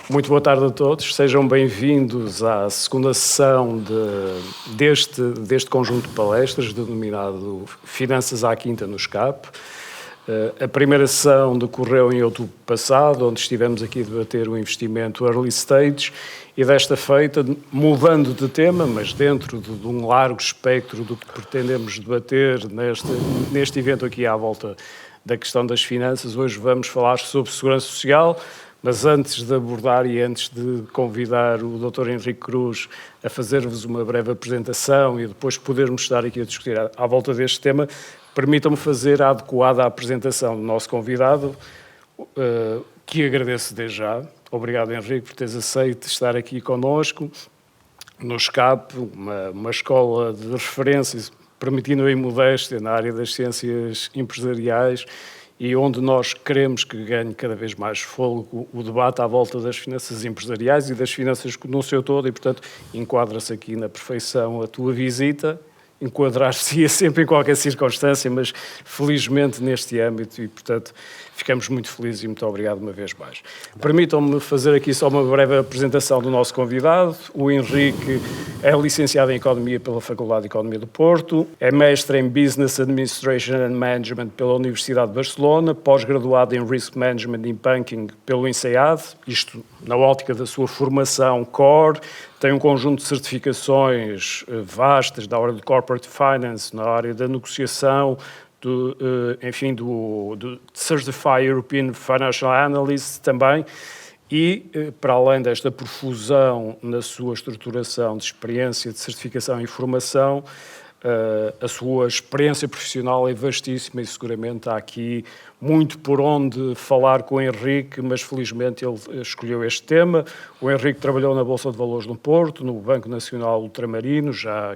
Muito boa tarde a todos, sejam bem-vindos à segunda sessão deste conjunto de palestras denominado Finanças à Quinta no SCAP. A primeira sessão decorreu em outubro passado, onde estivemos aqui a debater o investimento early stage, e desta feita, mudando de tema, mas dentro de um largo espectro do que pretendemos debater neste evento aqui à volta da questão das finanças, hoje vamos falar sobre segurança social. Mas antes de abordar e antes de convidar o Dr. Henrique Cruz a fazer-vos uma breve apresentação e depois podermos estar aqui a discutir à volta deste tema, permitam-me fazer a adequada apresentação do nosso convidado, que agradeço desde já. Obrigado, Henrique, por teres aceito estar aqui connosco no SCAP, uma escola de referência, permitindo a modéstia na área das ciências empresariais, e onde nós queremos que ganhe cada vez mais fôlego o debate à volta das finanças empresariais e das finanças no seu todo, e, portanto, enquadra-se aqui na perfeição a tua visita, enquadrar-se-ia sempre em qualquer circunstância, mas felizmente neste âmbito, e, portanto, ficamos muito felizes e muito obrigado uma vez mais. Permitam-me fazer aqui só uma breve apresentação do nosso convidado. O Henrique é licenciado em Economia pela Faculdade de Economia do Porto, é mestre em Business Administration and Management pela Universidade de Barcelona, pós-graduado em Risk Management e Banking pelo INSEAD, isto na ótica da sua formação core. Tem um conjunto de certificações vastas da área de Corporate Finance, na área da negociação, do Certified European Financial Analyst também, e para além desta profusão na sua estruturação de experiência, de certificação e formação, a sua experiência profissional é vastíssima e seguramente há aqui muito por onde falar com o Henrique, mas felizmente ele escolheu este tema. O Henrique trabalhou na Bolsa de Valores do Porto, no Banco Nacional Ultramarino,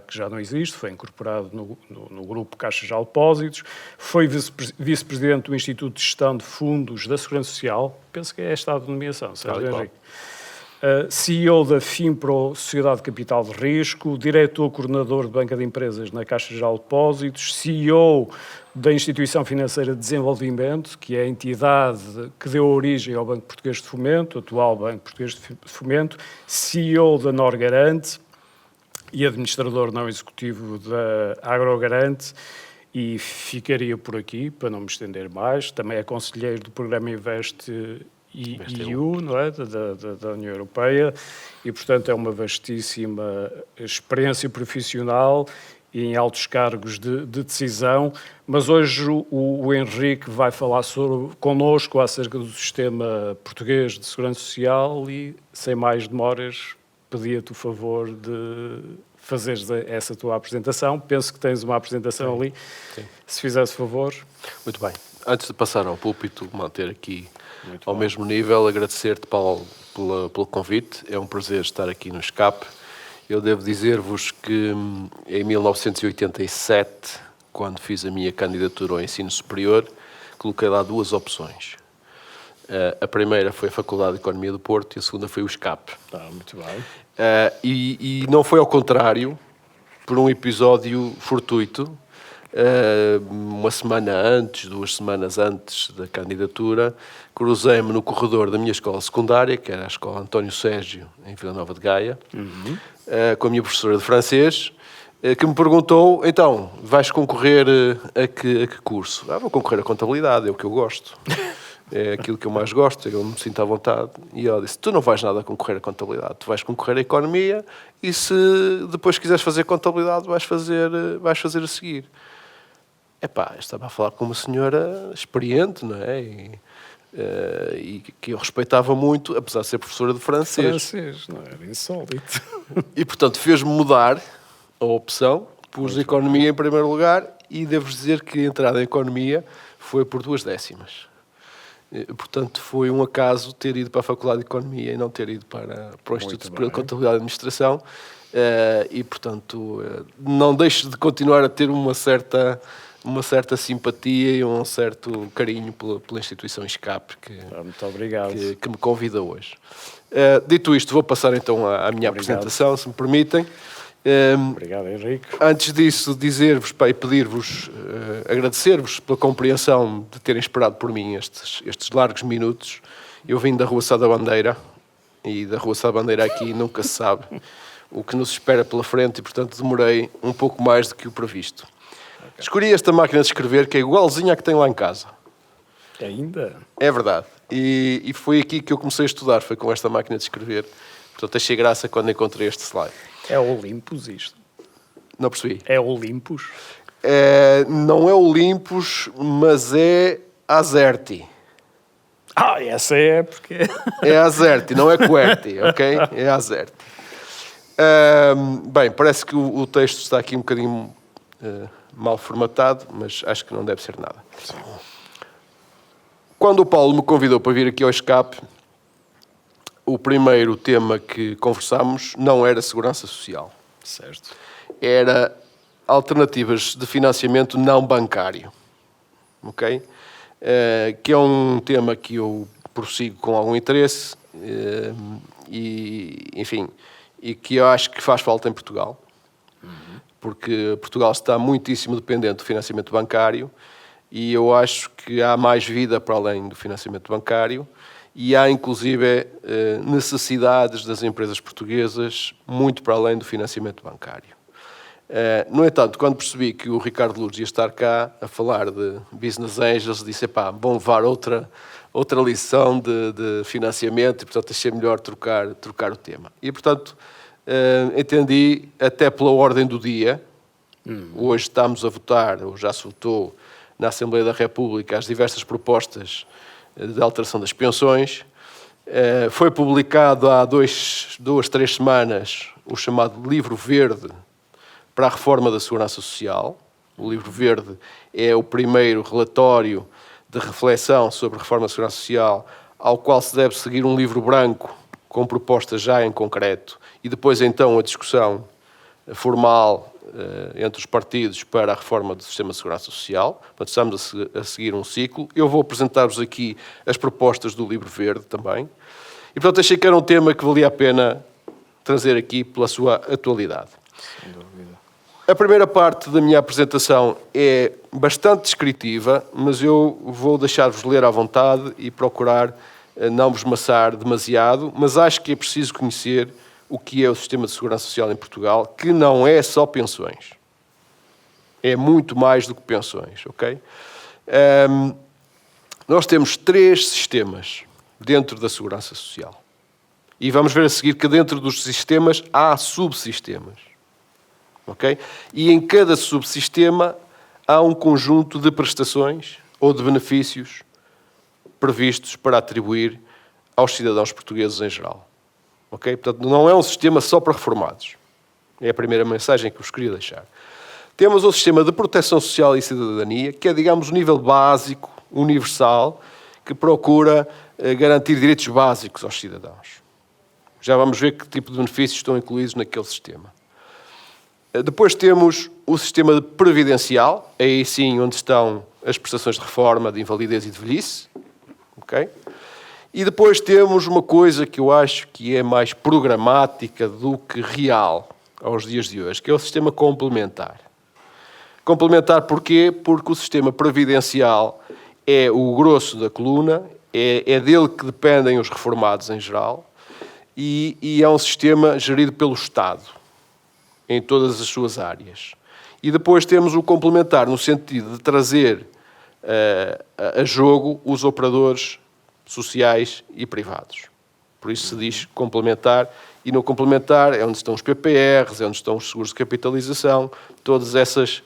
que já não existe, foi incorporado no grupo Caixa Geral de Depósitos, foi vice-presidente do Instituto de Gestão de Fundos da Segurança Social, penso que é esta a denominação, certo, Henrique? CEO da Finpro Sociedade de Capital de Risco, diretor-coordenador de Banca de Empresas na Caixa Geral de Depósitos, CEO da Instituição Financeira de Desenvolvimento, que é a entidade que deu origem ao Banco Português de Fomento, atual Banco Português de Fomento, CEO da Norgarante e administrador não executivo da Agrogarante, e ficaria por aqui, para não me estender mais. Também é conselheiro do programa Invest EU, não é? Da União Europeia, e, portanto, é uma vastíssima experiência profissional e em altos cargos de decisão. Mas hoje o Henrique vai falar connosco acerca do sistema português de segurança social e, sem mais demoras, pedia-te o favor de fazeres essa tua apresentação. Penso que tens uma apresentação ali. Sim. Se fizeres favor. Muito bem. Antes de passar ao púlpito, manter aqui ao mesmo nível, agradecer-te, Paulo, pelo convite. É um prazer estar aqui no SCAP. Eu devo dizer-vos que em 1987, quando fiz a minha candidatura ao ensino superior, coloquei lá duas opções. A primeira foi a Faculdade de Economia do Porto e a segunda foi o SCAP. Muito bem. E não foi ao contrário, por um episódio fortuito. Uma semana antes, 2 semanas antes da candidatura, cruzei-me no corredor da minha escola secundária, que era a Escola António Sérgio, em Vila Nova de Gaia, com a minha professora de francês, que me perguntou: então, vais concorrer a que curso? Vou concorrer a contabilidade, é o que eu gosto. É aquilo que eu mais gosto, eu me sinto à vontade. E ela disse: tu não vais nada a concorrer a contabilidade, tu vais concorrer a economia e se depois quiseres fazer contabilidade, vais fazer a seguir. Epá, eu estava a falar com uma senhora experiente, não é? E que eu respeitava muito, apesar de ser professora de francês. Não era insólito. E, portanto, fez-me mudar a opção, pus a economia em primeiro lugar e devo dizer que a entrada em economia foi por 2 décimas. Portanto, foi um acaso ter ido para a Faculdade de Economia e não ter ido para o Instituto Superior de Contabilidade e Administração. E, portanto, não deixo de continuar a ter uma certa simpatia e um certo carinho pela instituição SCAP muito obrigado. Que me convida hoje. Dito isto, vou passar então à minha apresentação, se me permitem. Obrigado, Henrique. Antes disso, dizer-vos e pedir-vos, agradecer-vos pela compreensão de terem esperado por mim estes largos minutos. Eu vim da Rua Sá da Bandeira, e da Rua Sá Bandeira aqui nunca se sabe o que nos espera pela frente e, portanto, demorei um pouco mais do que o previsto. Okay. Escolhi esta máquina de escrever que é igualzinha à que tenho lá em casa. Ainda? É verdade. E foi aqui que eu comecei a estudar, foi com esta máquina de escrever. Portanto, achei graça quando encontrei este slide. É Olympus isto? Não percebi. É Olympus? Não é Olympus, mas é Azerty. Essa é porque... É Azerty, não é QWERTY, ok? É Azerty. Bem, parece que o texto está aqui um bocadinho mal formatado, mas acho que não deve ser nada. Quando o Paulo me convidou para vir aqui ao Escape, o primeiro tema que conversámos não era segurança social. Certo. Era alternativas de financiamento não bancário. Ok? Que é um tema que eu prossigo com algum interesse e que eu acho que faz falta em Portugal. Porque Portugal está muitíssimo dependente do financiamento bancário e eu acho que há mais vida para além do financiamento bancário e há, inclusive, necessidades das empresas portuguesas muito para além do financiamento bancário. No entanto, quando percebi que o Ricardo Lourdes ia estar cá a falar de Business Angels, disse, vão levar outra lição de financiamento e, portanto, achei melhor trocar o tema. E, portanto, entendi, até pela ordem do dia, hoje estamos a votar, ou já se votou na Assembleia da República, as diversas propostas de alteração das pensões. Foi publicado há 2, 3 semanas o chamado Livro Verde para a reforma da Segurança Social. O Livro Verde é o primeiro relatório de reflexão sobre a reforma da Segurança Social, ao qual se deve seguir um livro branco com propostas já em concreto e depois então a discussão formal entre os partidos para a reforma do Sistema de Segurança Social. Portanto, estamos a seguir um ciclo. Eu vou apresentar-vos aqui as propostas do Livro Verde também. E, portanto, achei que era um tema que valia a pena trazer aqui pela sua atualidade. Sem dúvida. A primeira parte da minha apresentação é bastante descritiva, mas eu vou deixar-vos ler à vontade e procurar não vos maçar demasiado, mas acho que é preciso conhecer o que é o Sistema de Segurança Social em Portugal, que não é só pensões. É muito mais do que pensões, ok? Nós temos 3 sistemas dentro da Segurança Social. E vamos ver a seguir que dentro dos sistemas há subsistemas. Ok? E em cada subsistema há um conjunto de prestações ou de benefícios previstos para atribuir aos cidadãos portugueses em geral. Ok? Portanto, não é um sistema só para reformados. É a primeira mensagem que vos queria deixar. Temos o sistema de proteção social e cidadania, que é, digamos, o nível básico, universal, que procura garantir direitos básicos aos cidadãos. Já vamos ver que tipo de benefícios estão incluídos naquele sistema. Depois temos o sistema previdencial, aí sim onde estão as prestações de reforma, de invalidez e de velhice. Okay? E depois temos uma coisa que eu acho que é mais programática do que real aos dias de hoje, que é o sistema complementar. Complementar porquê? Porque o sistema previdencial é o grosso da coluna, é dele que dependem os reformados em geral, e é um sistema gerido pelo Estado, em todas as suas áreas. E depois temos o complementar, no sentido de trazer a jogo os operadores sociais e privados. Por isso se diz complementar, e no complementar é onde estão os PPRs, é onde estão os seguros de capitalização, todas essas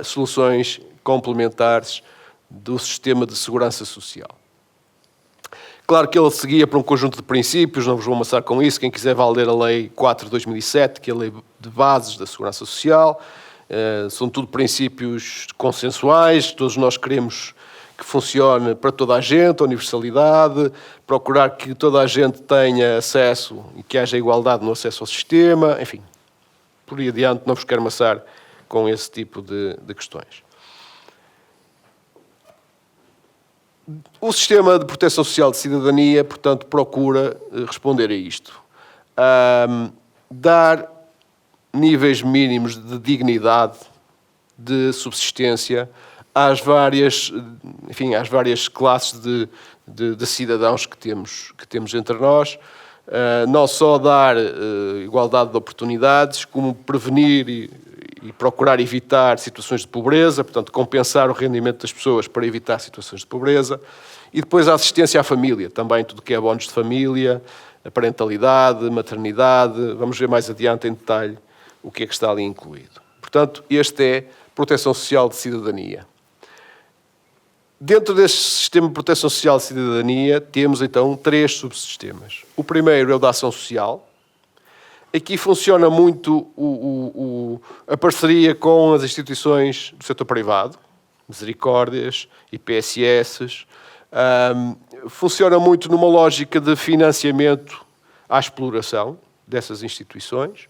soluções complementares do sistema de segurança social. Claro que ele seguia para um conjunto de princípios, não vos vou amassar com isso, quem quiser vai ler a Lei 4 de 2007, que é a Lei de Bases da Segurança Social, são tudo princípios consensuais, todos nós queremos que funcione para toda a gente, a universalidade, procurar que toda a gente tenha acesso e que haja igualdade no acesso ao sistema, enfim, por aí adiante não vos quero amassar com esse tipo de questões. O sistema de proteção social de cidadania, portanto, procura responder a isto. Dar níveis mínimos de dignidade, de subsistência, às várias classes de cidadãos que temos entre nós, não só dar igualdade de oportunidades, como prevenir e procurar evitar situações de pobreza, portanto, compensar o rendimento das pessoas para evitar situações de pobreza. E depois a assistência à família, também tudo que é bónus de família, a parentalidade, maternidade. Vamos ver mais adiante em detalhe o que é que está ali incluído. Portanto, este é Proteção Social de Cidadania. Dentro deste sistema de proteção social de cidadania, temos então 3 subsistemas. O primeiro é o da ação social. Aqui funciona muito a parceria com as instituições do setor privado, misericórdias, IPSS. Funciona muito numa lógica de financiamento à exploração dessas instituições.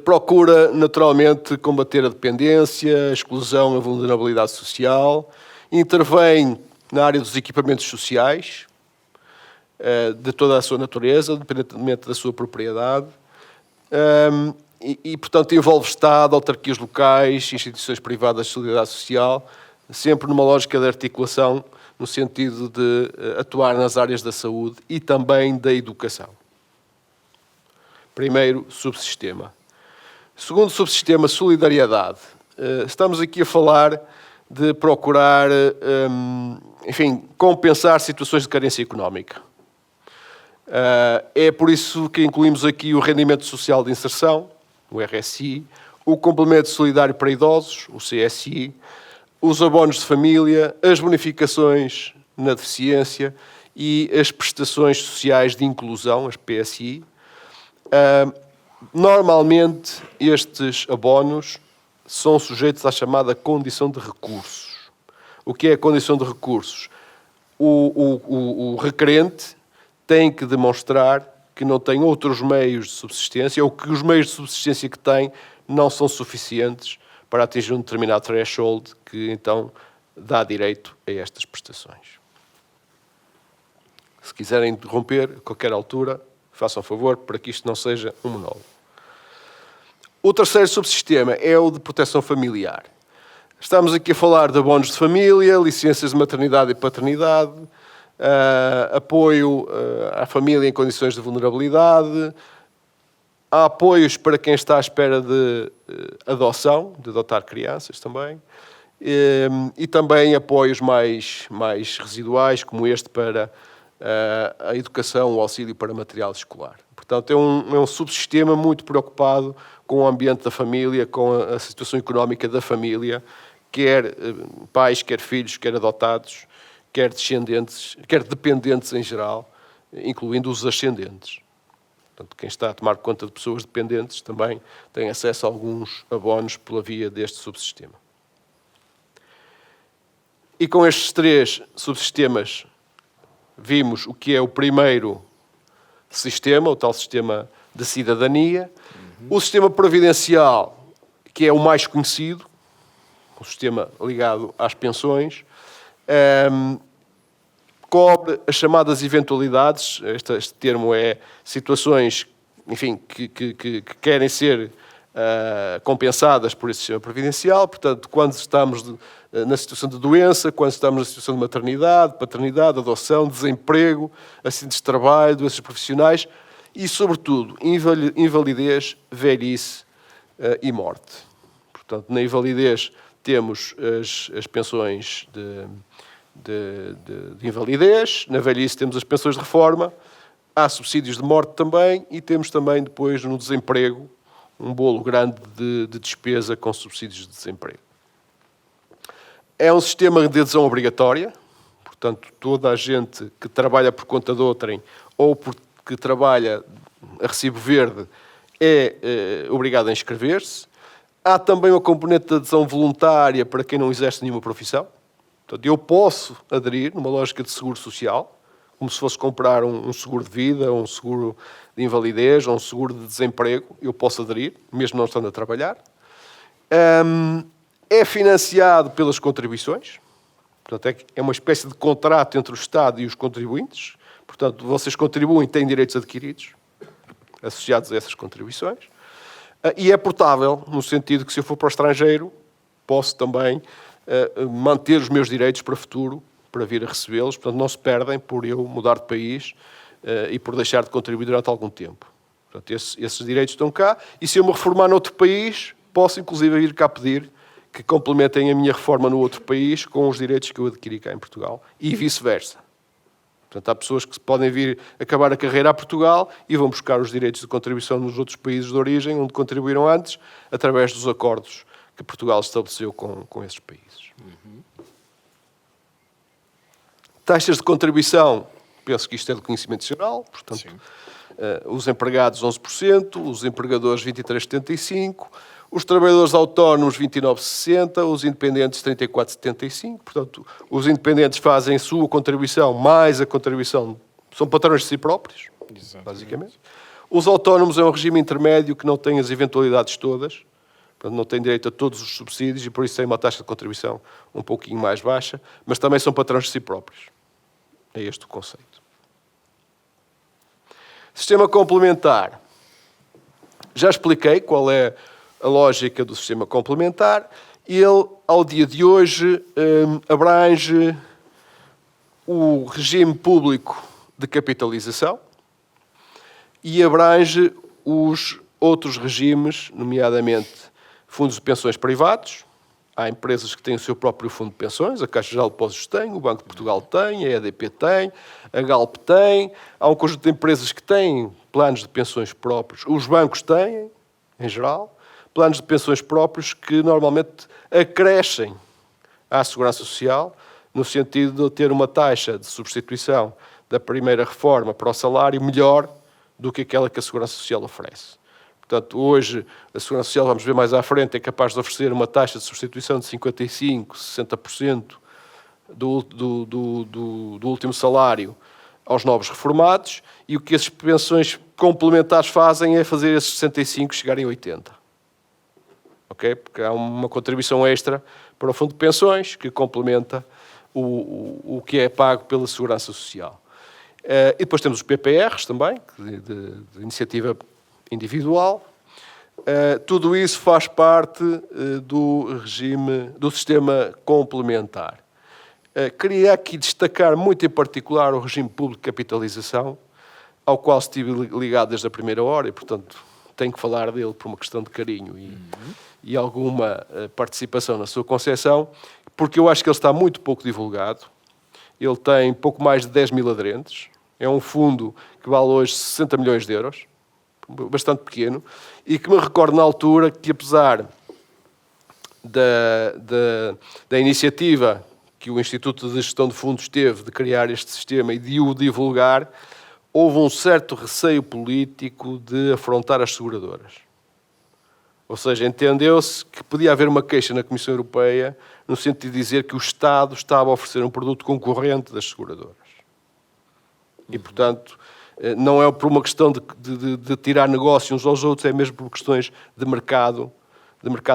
Procura, naturalmente, combater a dependência, a exclusão, a vulnerabilidade social, intervém na área dos equipamentos sociais, de toda a sua natureza, independentemente da sua propriedade, portanto, envolve Estado, autarquias locais, instituições privadas de solidariedade social, sempre numa lógica de articulação, no sentido de atuar nas áreas da saúde e também da educação. Primeiro subsistema. Segundo subsistema, solidariedade. Estamos aqui a falar de procurar, compensar situações de carência económica. É por isso que incluímos aqui o rendimento social de inserção, o RSI, o complemento solidário para idosos, o CSI, os abonos de família, as bonificações na deficiência e as prestações sociais de inclusão, as PSI. Normalmente, estes abonos são sujeitos à chamada condição de recursos. O que é a condição de recursos? O requerente tem que demonstrar que não tem outros meios de subsistência ou que os meios de subsistência que tem não são suficientes para atingir um determinado threshold que, então, dá direito a estas prestações. Se quiserem interromper a qualquer altura, façam favor para que isto não seja um monólogo. O terceiro subsistema é o de proteção familiar. Estamos aqui a falar de abonos de família, licenças de maternidade e paternidade, apoio à família em condições de vulnerabilidade, há apoios para quem está à espera de adoção, de adotar crianças também, e também apoios mais residuais, como este para a educação, o auxílio para material escolar. Portanto, é um subsistema muito preocupado com o ambiente da família, com a situação económica da família, quer pais, quer filhos, quer adotados, quer descendentes, quer dependentes em geral, incluindo os ascendentes. Portanto, quem está a tomar conta de pessoas dependentes também tem acesso a alguns abonos pela via deste subsistema. E com estes 3 subsistemas vimos o que é o primeiro sistema, o tal sistema de cidadania. O sistema previdencial, que é o mais conhecido, o sistema ligado às pensões, cobre as chamadas eventualidades. Este termo é situações, enfim, que querem ser compensadas por esse sistema previdencial. Portanto, quando estamos na situação de doença, quando estamos na situação de maternidade, paternidade, adoção, desemprego, acidentes de trabalho, doenças profissionais e, sobretudo, invalidez, velhice e morte. Portanto, na invalidez temos as pensões de invalidez, na velhice temos as pensões de reforma, há subsídios de morte também e temos também depois no desemprego um bolo grande de despesa com subsídios de desemprego. É um sistema de adesão obrigatória, portanto, toda a gente que trabalha por conta de outrem ou que trabalha a recibo verde é obrigado a inscrever-se. Há também uma componente de adesão voluntária para quem não exerce nenhuma profissão. Portanto, eu posso aderir numa lógica de seguro social, como se fosse comprar um seguro de vida, um seguro de invalidez, ou um seguro de desemprego. Eu posso aderir, mesmo não estando a trabalhar. É financiado pelas contribuições. Portanto, é uma espécie de contrato entre o Estado e os contribuintes. Portanto, vocês contribuem, têm direitos adquiridos associados a essas contribuições. E é portável, no sentido que se eu for para o estrangeiro, posso também manter os meus direitos para o futuro, para vir a recebê-los, portanto não se perdem por eu mudar de país e por deixar de contribuir durante algum tempo. Portanto, esses direitos estão cá, e se eu me reformar noutro país, posso inclusive vir cá pedir que complementem a minha reforma no outro país com os direitos que eu adquiri cá em Portugal, e vice-versa. Portanto, há pessoas que podem vir acabar a carreira a Portugal e vão buscar os direitos de contribuição nos outros países de origem, onde contribuíram antes, através dos acordos que Portugal estabeleceu com esses países. Taxas de contribuição, penso que isto é de conhecimento geral, portanto, os empregados 11%, os empregadores 23,75%, os trabalhadores autónomos 29,60%, os independentes 34,75%. Portanto, os independentes fazem a sua contribuição mais a contribuição, são patrões de si próprios, basicamente. Os autónomos é um regime intermédio que não tem as eventualidades todas, portanto, não tem direito a todos os subsídios e por isso tem uma taxa de contribuição um pouquinho mais baixa, mas também são patrões de si próprios. É este o conceito. Sistema complementar. Já expliquei qual é a lógica do sistema complementar. Ele, ao dia de hoje, abrange o regime público de capitalização e abrange os outros regimes, nomeadamente fundos de pensões privados. Há empresas que têm o seu próprio fundo de pensões, a Caixa Geral de Depósitos tem, o Banco de Portugal tem, a EDP tem, a Galp tem. Há um conjunto de empresas que têm planos de pensões próprios. Os bancos têm, em geral, planos de pensões próprios que normalmente acrescem à Segurança Social, no sentido de ter uma taxa de substituição da primeira reforma para o salário melhor do que aquela que a Segurança Social oferece. Portanto, hoje, a Segurança Social, vamos ver mais à frente, é capaz de oferecer uma taxa de substituição de 55%, 60% do último salário aos novos reformados, e o que as pensões complementares fazem é fazer esses 65% chegarem a 80%. Okay? Porque há uma contribuição extra para o fundo de pensões que complementa o que é pago pela Segurança Social. E depois temos os PPRs também, de iniciativa individual. Tudo isso faz parte do regime, do sistema complementar. Queria aqui destacar muito em particular o regime público de capitalização, ao qual estive ligado desde a primeira hora e, portanto, tenho que falar dele por uma questão de carinho e alguma participação na sua concepção, porque eu acho que ele está muito pouco divulgado. Ele tem pouco mais de 10 mil aderentes. É um fundo que vale hoje 60 milhões de euros, bastante pequeno, e que me recordo na altura que, apesar da iniciativa que o Instituto de Gestão de Fundos teve de criar este sistema e de o divulgar, houve um certo receio político de afrontar as seguradoras. Ou seja, entendeu-se que podia haver uma queixa na Comissão Europeia no sentido de dizer que o Estado estava a oferecer um produto concorrente das seguradoras. E, portanto, não é por uma questão de tirar negócio uns aos outros, é mesmo por questões de mercado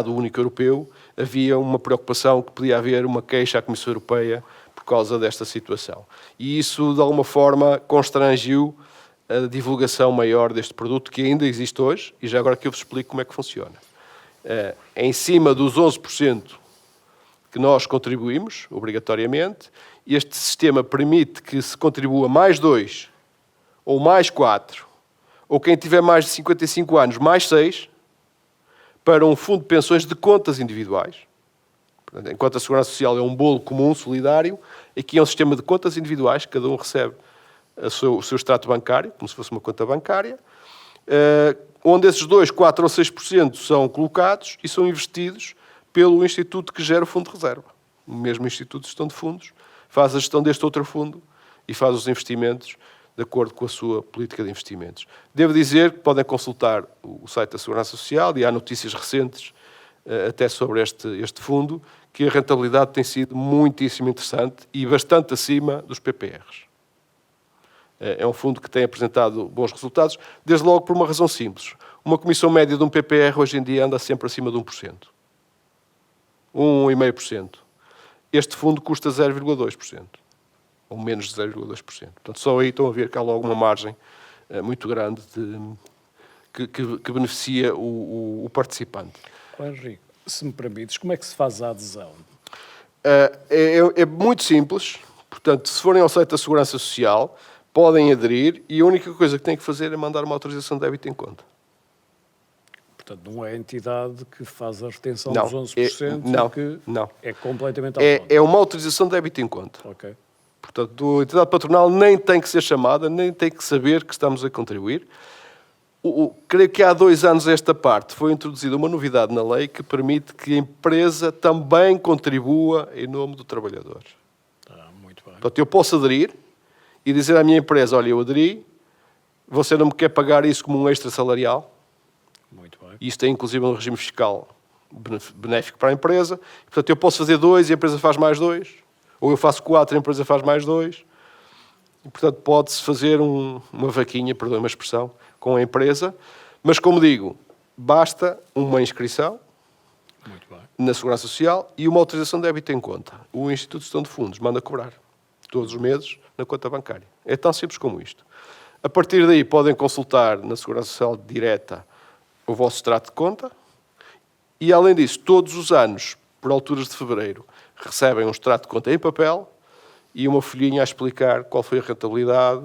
único europeu. Havia uma preocupação que podia haver uma queixa à Comissão Europeia por causa desta situação. E isso, de alguma forma, constrangiu a divulgação maior deste produto, que ainda existe hoje, e já agora que eu vos explico como é que funciona. Em cima dos 11% que nós contribuímos, obrigatoriamente, este sistema permite que se contribua mais 2, ou mais 4, ou quem tiver mais de 55 anos, mais 6, para um fundo de pensões de contas individuais. Enquanto a Segurança Social é um bolo comum, solidário, aqui é um sistema de contas individuais, cada um recebe o seu extrato bancário, como se fosse uma conta bancária, onde esses 2, 4 ou 6% são colocados e são investidos pelo instituto que gera o fundo de reserva. O mesmo Instituto de Gestão de Fundos faz a gestão deste outro fundo e faz os investimentos de acordo com a sua política de investimentos. Devo dizer que podem consultar o site da Segurança Social e há notícias recentes até sobre este fundo, que a rentabilidade tem sido muitíssimo interessante e bastante acima dos PPRs. É um fundo que tem apresentado bons resultados, desde logo por uma razão simples. Uma comissão média de um PPR hoje em dia anda sempre acima de 1%. 1,5%. Este fundo custa 0,2%. Ou menos de 0,2%. Portanto, só aí estão a ver que há logo uma margem muito grande que beneficia o participante. Henrique, se me permites, como é que se faz a adesão? É muito simples. Portanto, se forem ao site da Segurança Social, podem aderir e a única coisa que têm que fazer é mandar uma autorização de débito em conta. Portanto, não é a entidade que faz a retenção Não, dos 11% não. É completamente autónomo. É uma autorização de débito em conta. Ok. Portanto, a entidade patronal nem tem que ser chamada, nem tem que saber que estamos a contribuir. Creio que há 2 anos esta parte foi introduzida uma novidade na lei que permite que a empresa também contribua em nome do trabalhador. Muito bem. Portanto, eu posso aderir e dizer à minha empresa, olha, eu aderi, você não me quer pagar isso como um extra salarial? Muito bem. Isto é inclusive um regime fiscal benéfico para a empresa. Portanto, eu posso fazer 2 e a empresa faz mais 2. Ou eu faço 4 e a empresa faz mais 2. E, portanto, pode-se fazer uma vaquinha, perdoe-me a expressão, com a empresa. Mas, como digo, basta uma inscrição Muito bem. na Segurança Social e uma autorização de débito em conta. O Instituto de Gestão de Fundos manda cobrar todos os meses na conta bancária. É tão simples como isto. A partir daí, podem consultar na Segurança Social direta o vosso extrato de conta e, além disso, todos os anos, por alturas de fevereiro, recebem um extrato de conta em papel e uma folhinha a explicar qual foi a rentabilidade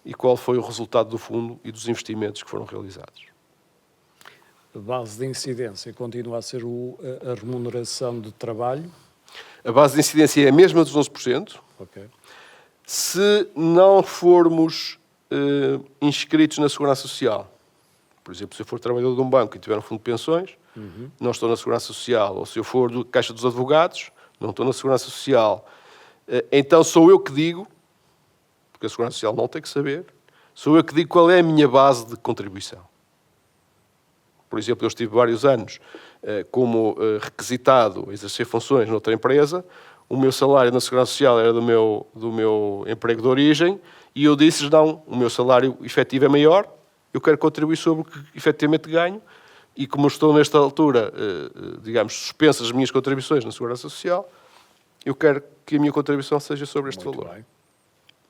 e qual foi o resultado do fundo e dos investimentos que foram realizados. A base de incidência continua a ser a remuneração de trabalho. A base de incidência é a mesma dos 11%. Ok. Se não formos inscritos na Segurança Social. Por exemplo, se eu for trabalhador de um banco e tiver um fundo de pensões, não estou na Segurança Social. Ou se eu for do Caixa dos Advogados, não estou na Segurança Social. Então sou eu que digo, porque a Segurança Social não tem que saber, sou eu que digo qual é a minha base de contribuição. Por exemplo, eu estive vários anos como requisitado a exercer funções noutra empresa, o meu salário na Segurança Social era do meu emprego de origem e eu disse-lhes, não, o meu salário efetivo é maior, eu quero contribuir sobre o que efetivamente ganho e como estou nesta altura, digamos, suspensas as minhas contribuições na Segurança Social, eu quero que a minha contribuição seja sobre este Muito valor. bem.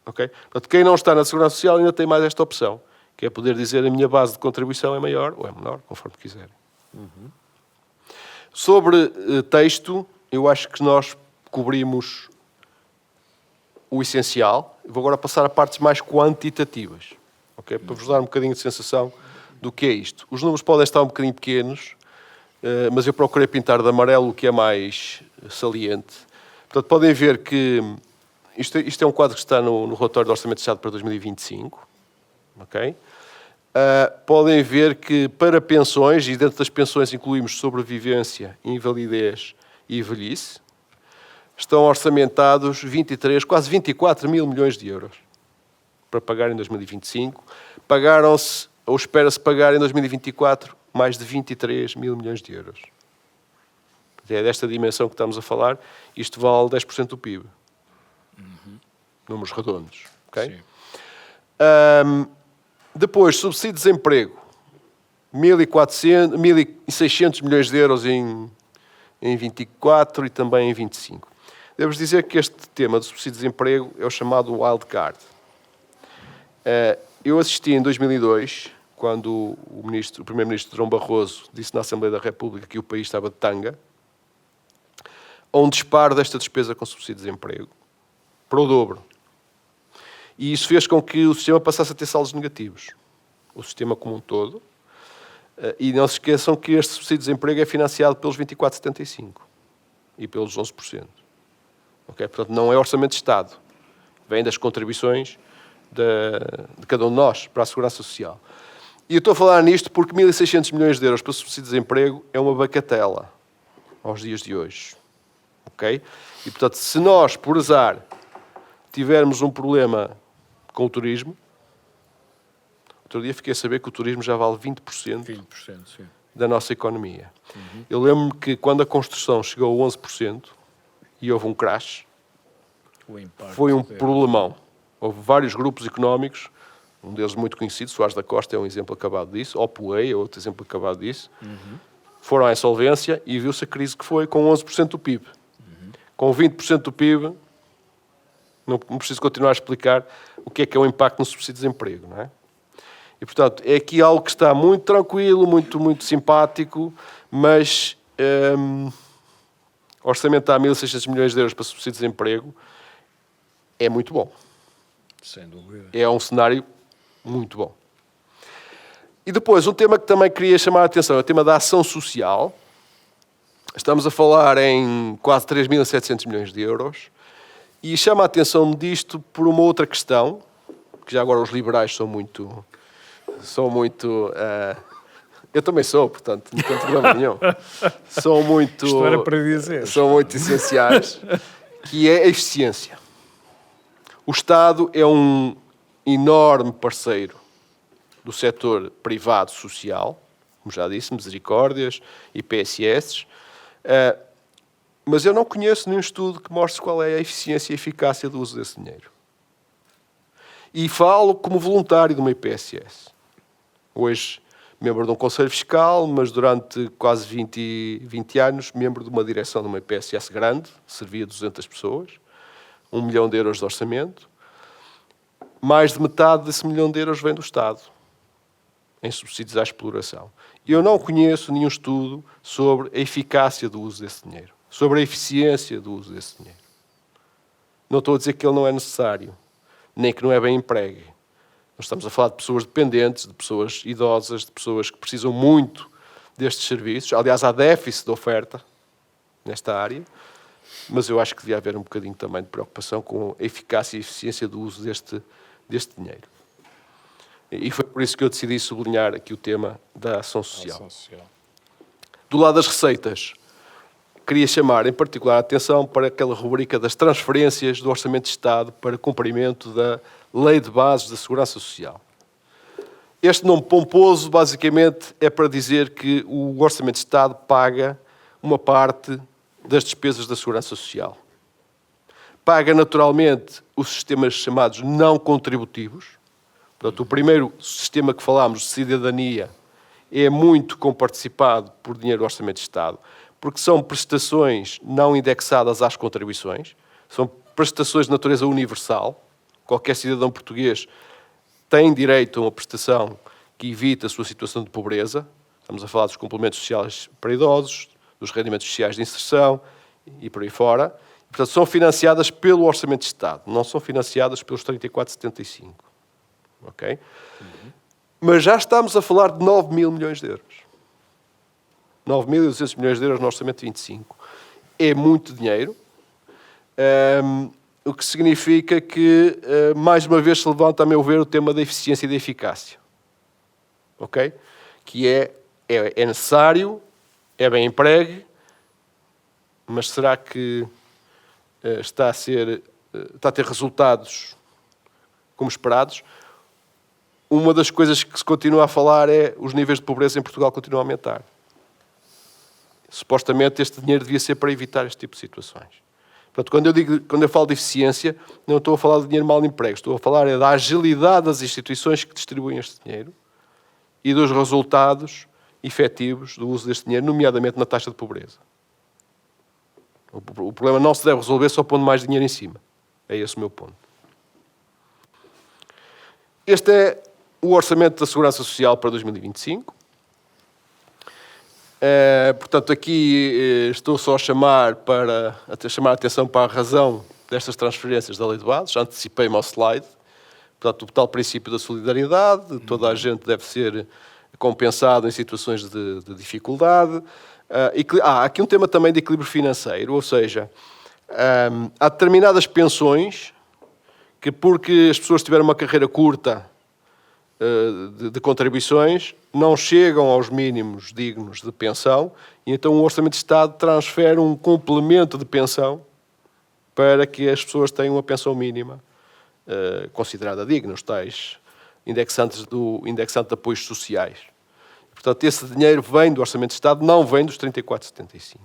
Okay? Portanto, quem não está na Segurança Social ainda tem mais esta opção, que é poder dizer a minha base de contribuição é maior ou é menor, conforme quiserem. Sobre texto, eu acho que nós cobrimos o essencial. Vou agora passar a partes mais quantitativas, okay? Para vos dar um bocadinho de sensação do que é isto. Os números podem estar um bocadinho pequenos, mas eu procurei pintar de amarelo o que é mais saliente. Portanto, podem ver que isto é um quadro que está no relatório do Orçamento de Estado para 2025. Okay? Podem ver que para pensões, e dentro das pensões incluímos sobrevivência, invalidez e velhice, estão orçamentados 23, quase 24 mil milhões de euros para pagar em 2025. Pagaram-se, ou espera-se pagar em 2024, mais de 23 mil milhões de euros. É desta dimensão que estamos a falar. Isto vale 10% do PIB. Números redondos. Okay? Depois, subsídio de desemprego. 1.600 milhões de euros em 24 e também em 25. Devo-vos dizer que este tema do subsídio de desemprego é o chamado wild card. Eu assisti em 2002, quando o primeiro-ministro Durão Barroso disse na Assembleia da República que o país estava de tanga, a um disparo desta despesa com subsídio de desemprego, para o dobro. E isso fez com que o sistema passasse a ter saldos negativos. O sistema como um todo. E não se esqueçam que este subsídio de desemprego é financiado pelos 24,75% e pelos 11%. Okay? Portanto, não é orçamento de Estado. Vem das contribuições de cada um de nós para a Segurança Social. E eu estou a falar nisto porque 1.600 milhões de euros para subsídio de desemprego é uma bagatela aos dias de hoje. Okay? E, portanto, se nós, por azar, tivermos um problema com o turismo, outro dia fiquei a saber que o turismo já vale 20%, Sim. da nossa economia. Eu lembro-me que quando a construção chegou a 11% e houve um crash, foi um problemão. Houve vários grupos económicos, um deles muito conhecido, Soares da Costa é um exemplo acabado disso, Opoei é outro exemplo acabado disso, foram à insolvência e viu-se a crise que foi com 11% do PIB. Com 20% do PIB, não preciso continuar a explicar o que é o impacto no subsídio de desemprego, não é? E, portanto, é aqui algo que está muito tranquilo, muito simpático, mas orçamentar 1.600 milhões de euros para subsídio de desemprego é muito bom. Sem dúvida. É um cenário muito bom. E depois, um tema que também queria chamar a atenção é o tema da ação social. Estamos a falar em quase 3.700 milhões de euros. E chama a atenção disto por uma outra questão, que já agora os liberais são muito eu também sou, portanto, não tenho problema nenhum. Isto era para dizer. São muito essenciais, que é a eficiência. O Estado é um enorme parceiro do setor privado social, como já disse, misericórdias e PSS, mas eu não conheço nenhum estudo que mostre qual é a eficiência e a eficácia do uso desse dinheiro. E falo como voluntário de uma IPSS. Hoje, membro de um conselho fiscal, mas durante quase 20 anos, membro de uma direção de uma IPSS grande, servia 200 pessoas, 1 milhão de euros de orçamento. Mais de metade desse 1 milhão de euros vem do Estado, em subsídios à exploração. Eu não conheço nenhum estudo sobre a eficácia do uso desse dinheiro, sobre a eficiência do uso desse dinheiro. Não estou a dizer que ele não é necessário, nem que não é bem empregue. Nós estamos a falar de pessoas dependentes, de pessoas idosas, de pessoas que precisam muito destes serviços. Aliás, há déficit de oferta nesta área, mas eu acho que devia haver um bocadinho também de preocupação com a eficácia e eficiência do uso deste dinheiro. E foi por isso que eu decidi sublinhar aqui o tema da ação social. Do lado das receitas, queria chamar em particular a atenção para aquela rubrica das transferências do Orçamento de Estado para cumprimento da Lei de Bases da Segurança Social. Este nome pomposo, basicamente, é para dizer que o Orçamento de Estado paga uma parte das despesas da Segurança Social. Paga, naturalmente, os sistemas chamados não contributivos. Portanto, o primeiro sistema que falámos, de cidadania, é muito comparticipado por dinheiro do Orçamento de Estado, porque são prestações não indexadas às contribuições, são prestações de natureza universal. Qualquer cidadão português tem direito a uma prestação que evite a sua situação de pobreza. Estamos a falar dos complementos sociais para idosos, dos rendimentos sociais de inserção e por aí fora. Portanto, são financiadas pelo Orçamento de Estado, não são financiadas pelos 34,75. Ok? Mas já estamos a falar de 9 mil milhões de euros. 9.200 milhões de euros no Orçamento de 25. É muito dinheiro. O que significa que, mais uma vez, se levanta, a meu ver, o tema da eficiência e da eficácia. Ok? Que é necessário, é bem empregue, mas será que está a ter resultados como esperados? Uma das coisas que se continua a falar é os níveis de pobreza em Portugal continuam a aumentar. Supostamente este dinheiro devia ser para evitar este tipo de situações. Portanto, quando eu falo de eficiência, não estou a falar de dinheiro mal emprego, estou a falar da agilidade das instituições que distribuem este dinheiro e dos resultados efetivos do uso deste dinheiro, nomeadamente na taxa de pobreza. O problema não se deve resolver só pondo mais dinheiro em cima. É esse o meu ponto. Este é o Orçamento da Segurança Social para 2025. Portanto, aqui estou só a chamar a atenção para a razão destas transferências da Lei de Bases. Já antecipei-me ao slide. Portanto, o tal princípio da solidariedade, toda a gente deve ser compensada em situações de dificuldade. Há aqui um tema também de equilíbrio financeiro, ou seja, há determinadas pensões que, porque as pessoas tiveram uma carreira curta de contribuições, não chegam aos mínimos dignos de pensão, e então o Orçamento de Estado transfere um complemento de pensão para que as pessoas tenham uma pensão mínima considerada digna, os tais indexante de apoios sociais. Portanto, esse dinheiro vem do Orçamento de Estado, não vem dos 34,75.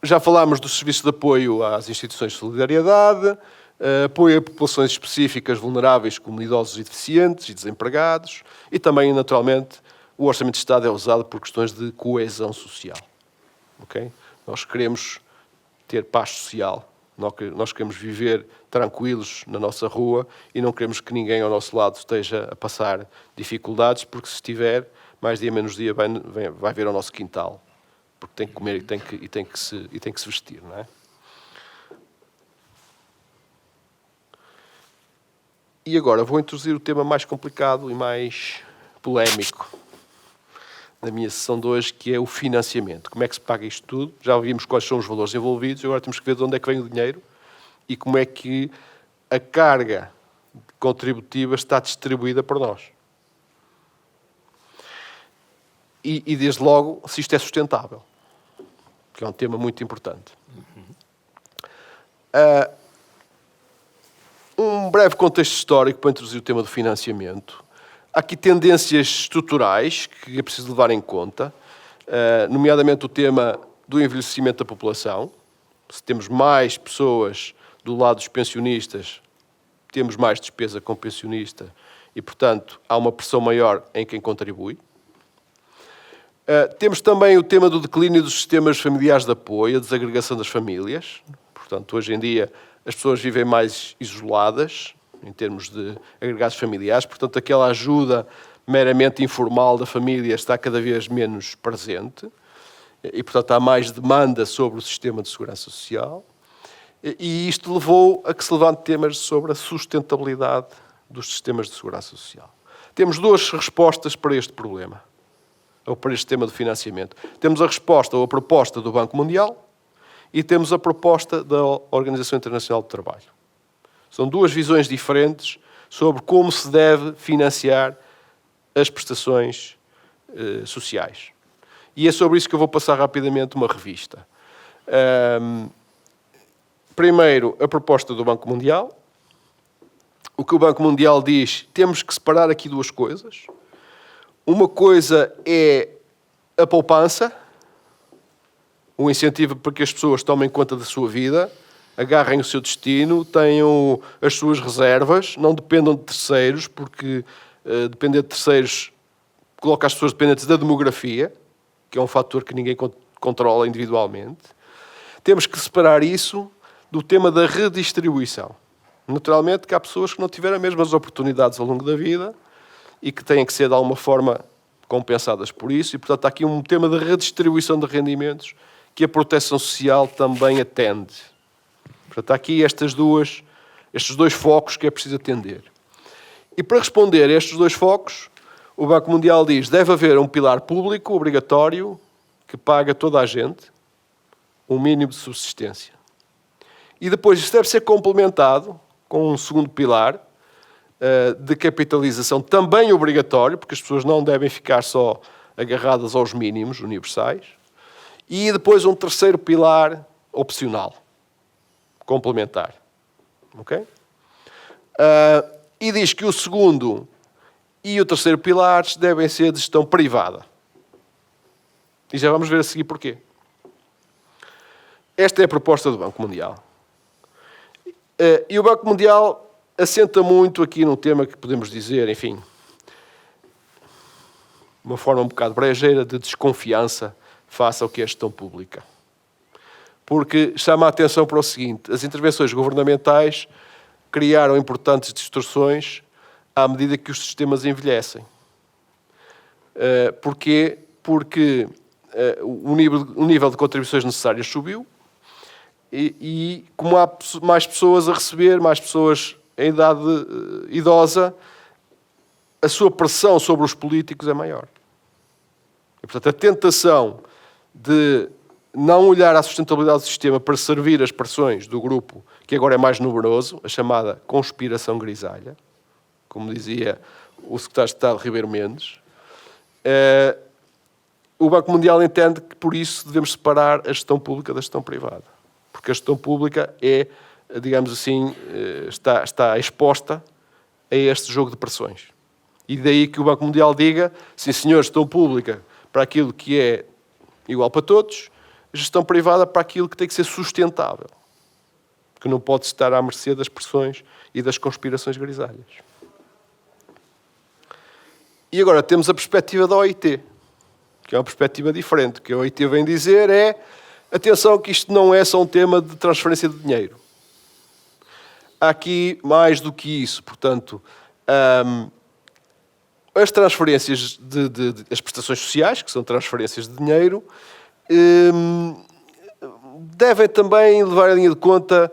Já falámos do serviço de apoio às instituições de solidariedade, apoio a populações específicas vulneráveis como idosos e deficientes e desempregados, e também, naturalmente, o Orçamento de Estado é usado por questões de coesão social. Okay? Nós queremos ter paz social, nós queremos viver tranquilos na nossa rua e não queremos que ninguém ao nosso lado esteja a passar dificuldades, porque se estiver, mais dia menos dia vai vir ao nosso quintal, porque tem que comer e tem que se vestir, não é? E agora vou introduzir o tema mais complicado e mais polémico da minha sessão de hoje, que é o financiamento. Como é que se paga isto tudo? Já vimos quais são os valores envolvidos, agora temos que ver de onde é que vem o dinheiro e como é que a carga contributiva está distribuída por nós. E desde logo, se isto é sustentável, que é um tema muito importante. Um breve contexto histórico para introduzir o tema do financiamento. Há aqui tendências estruturais que é preciso levar em conta, nomeadamente o tema do envelhecimento da população. Se temos mais pessoas do lado dos pensionistas, temos mais despesa com o pensionista e, portanto, há uma pressão maior em quem contribui. Temos também o tema do declínio dos sistemas familiares de apoio, a desagregação das famílias. Portanto, hoje em dia, as pessoas vivem mais isoladas, em termos de agregados familiares. Portanto, aquela ajuda meramente informal da família está cada vez menos presente. E, portanto, há mais demanda sobre o sistema de segurança social. E isto levou a que se levante temas sobre a sustentabilidade dos sistemas de segurança social. Temos duas respostas para este problema, ou para este tema do financiamento. Temos a resposta ou a proposta do Banco Mundial e temos a proposta da Organização Internacional do Trabalho. São duas visões diferentes sobre como se deve financiar as prestações sociais. E é sobre isso que eu vou passar rapidamente uma revista. Primeiro, a proposta do Banco Mundial. O que o Banco Mundial diz, temos que separar aqui duas coisas. Uma coisa é a poupança, um incentivo para que as pessoas tomem conta da sua vida, agarrem o seu destino, tenham as suas reservas, não dependam de terceiros, porque depender de terceiros coloca as pessoas dependentes da demografia, que é um fator que ninguém controla individualmente. Temos que separar isso do tema da redistribuição. Naturalmente que há pessoas que não tiveram as mesmas oportunidades ao longo da vida e que têm que ser de alguma forma compensadas por isso, e portanto há aqui um tema de redistribuição de rendimentos que a proteção social também atende. Portanto, há aqui estes dois focos que é preciso atender. E para responder a estes dois focos, o Banco Mundial diz que deve haver um pilar público obrigatório que paga toda a gente um mínimo de subsistência. E depois isto deve ser complementado com um segundo pilar de capitalização também obrigatório, porque as pessoas não devem ficar só agarradas aos mínimos universais. E depois um terceiro pilar opcional, complementar. Ok? E diz que o segundo e o terceiro pilares devem ser de gestão privada. E já vamos ver a seguir porquê. Esta é a proposta do Banco Mundial. E o Banco Mundial assenta muito aqui num tema que podemos dizer, enfim, uma forma um bocado brejeira de desconfiança face ao que é a gestão pública. Porque chama a atenção para o seguinte: as intervenções governamentais criaram importantes distorções à medida que os sistemas envelhecem. Porquê? Porque o nível de contribuições necessárias subiu e como há mais pessoas a receber, mais pessoas em idade idosa, a sua pressão sobre os políticos é maior. E, portanto, a tentação de não olhar à sustentabilidade do sistema para servir as pressões do grupo que agora é mais numeroso, a chamada conspiração grisalha, como dizia o secretário de Estado Ribeiro Mendes, o Banco Mundial entende que, por isso, devemos separar a gestão pública da gestão privada. Porque a gestão pública é, digamos assim, está exposta a este jogo de pressões. E daí que o Banco Mundial diga, sim senhor, gestão pública para aquilo que é igual para todos, gestão privada para aquilo que tem que ser sustentável. Que não pode estar à mercê das pressões e das conspirações grisalhas. E agora temos a perspectiva da OIT, que é uma perspectiva diferente. O que a OIT vem dizer é, atenção que isto não é só um tema de transferência de dinheiro. Há aqui mais do que isso. Portanto, as transferências as prestações sociais, que são transferências de dinheiro, devem também levar em linha de conta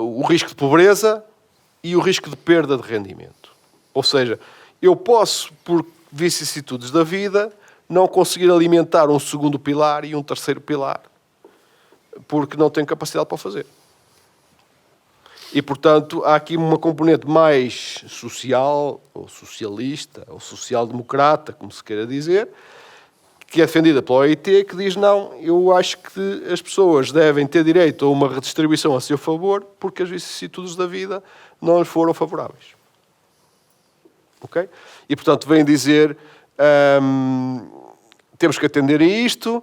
o risco de pobreza e o risco de perda de rendimento. Ou seja, eu posso, por vicissitudes da vida, não conseguir alimentar um segundo pilar e um terceiro pilar, porque não tenho capacidade para o fazer. E, portanto, há aqui uma componente mais social, ou socialista, ou social-democrata, como se queira dizer, que é defendida pela OIT, que diz, não, eu acho que as pessoas devem ter direito a uma redistribuição a seu favor, porque as vicissitudes da vida não lhes foram favoráveis. Ok? E, portanto, vem dizer, temos que atender a isto,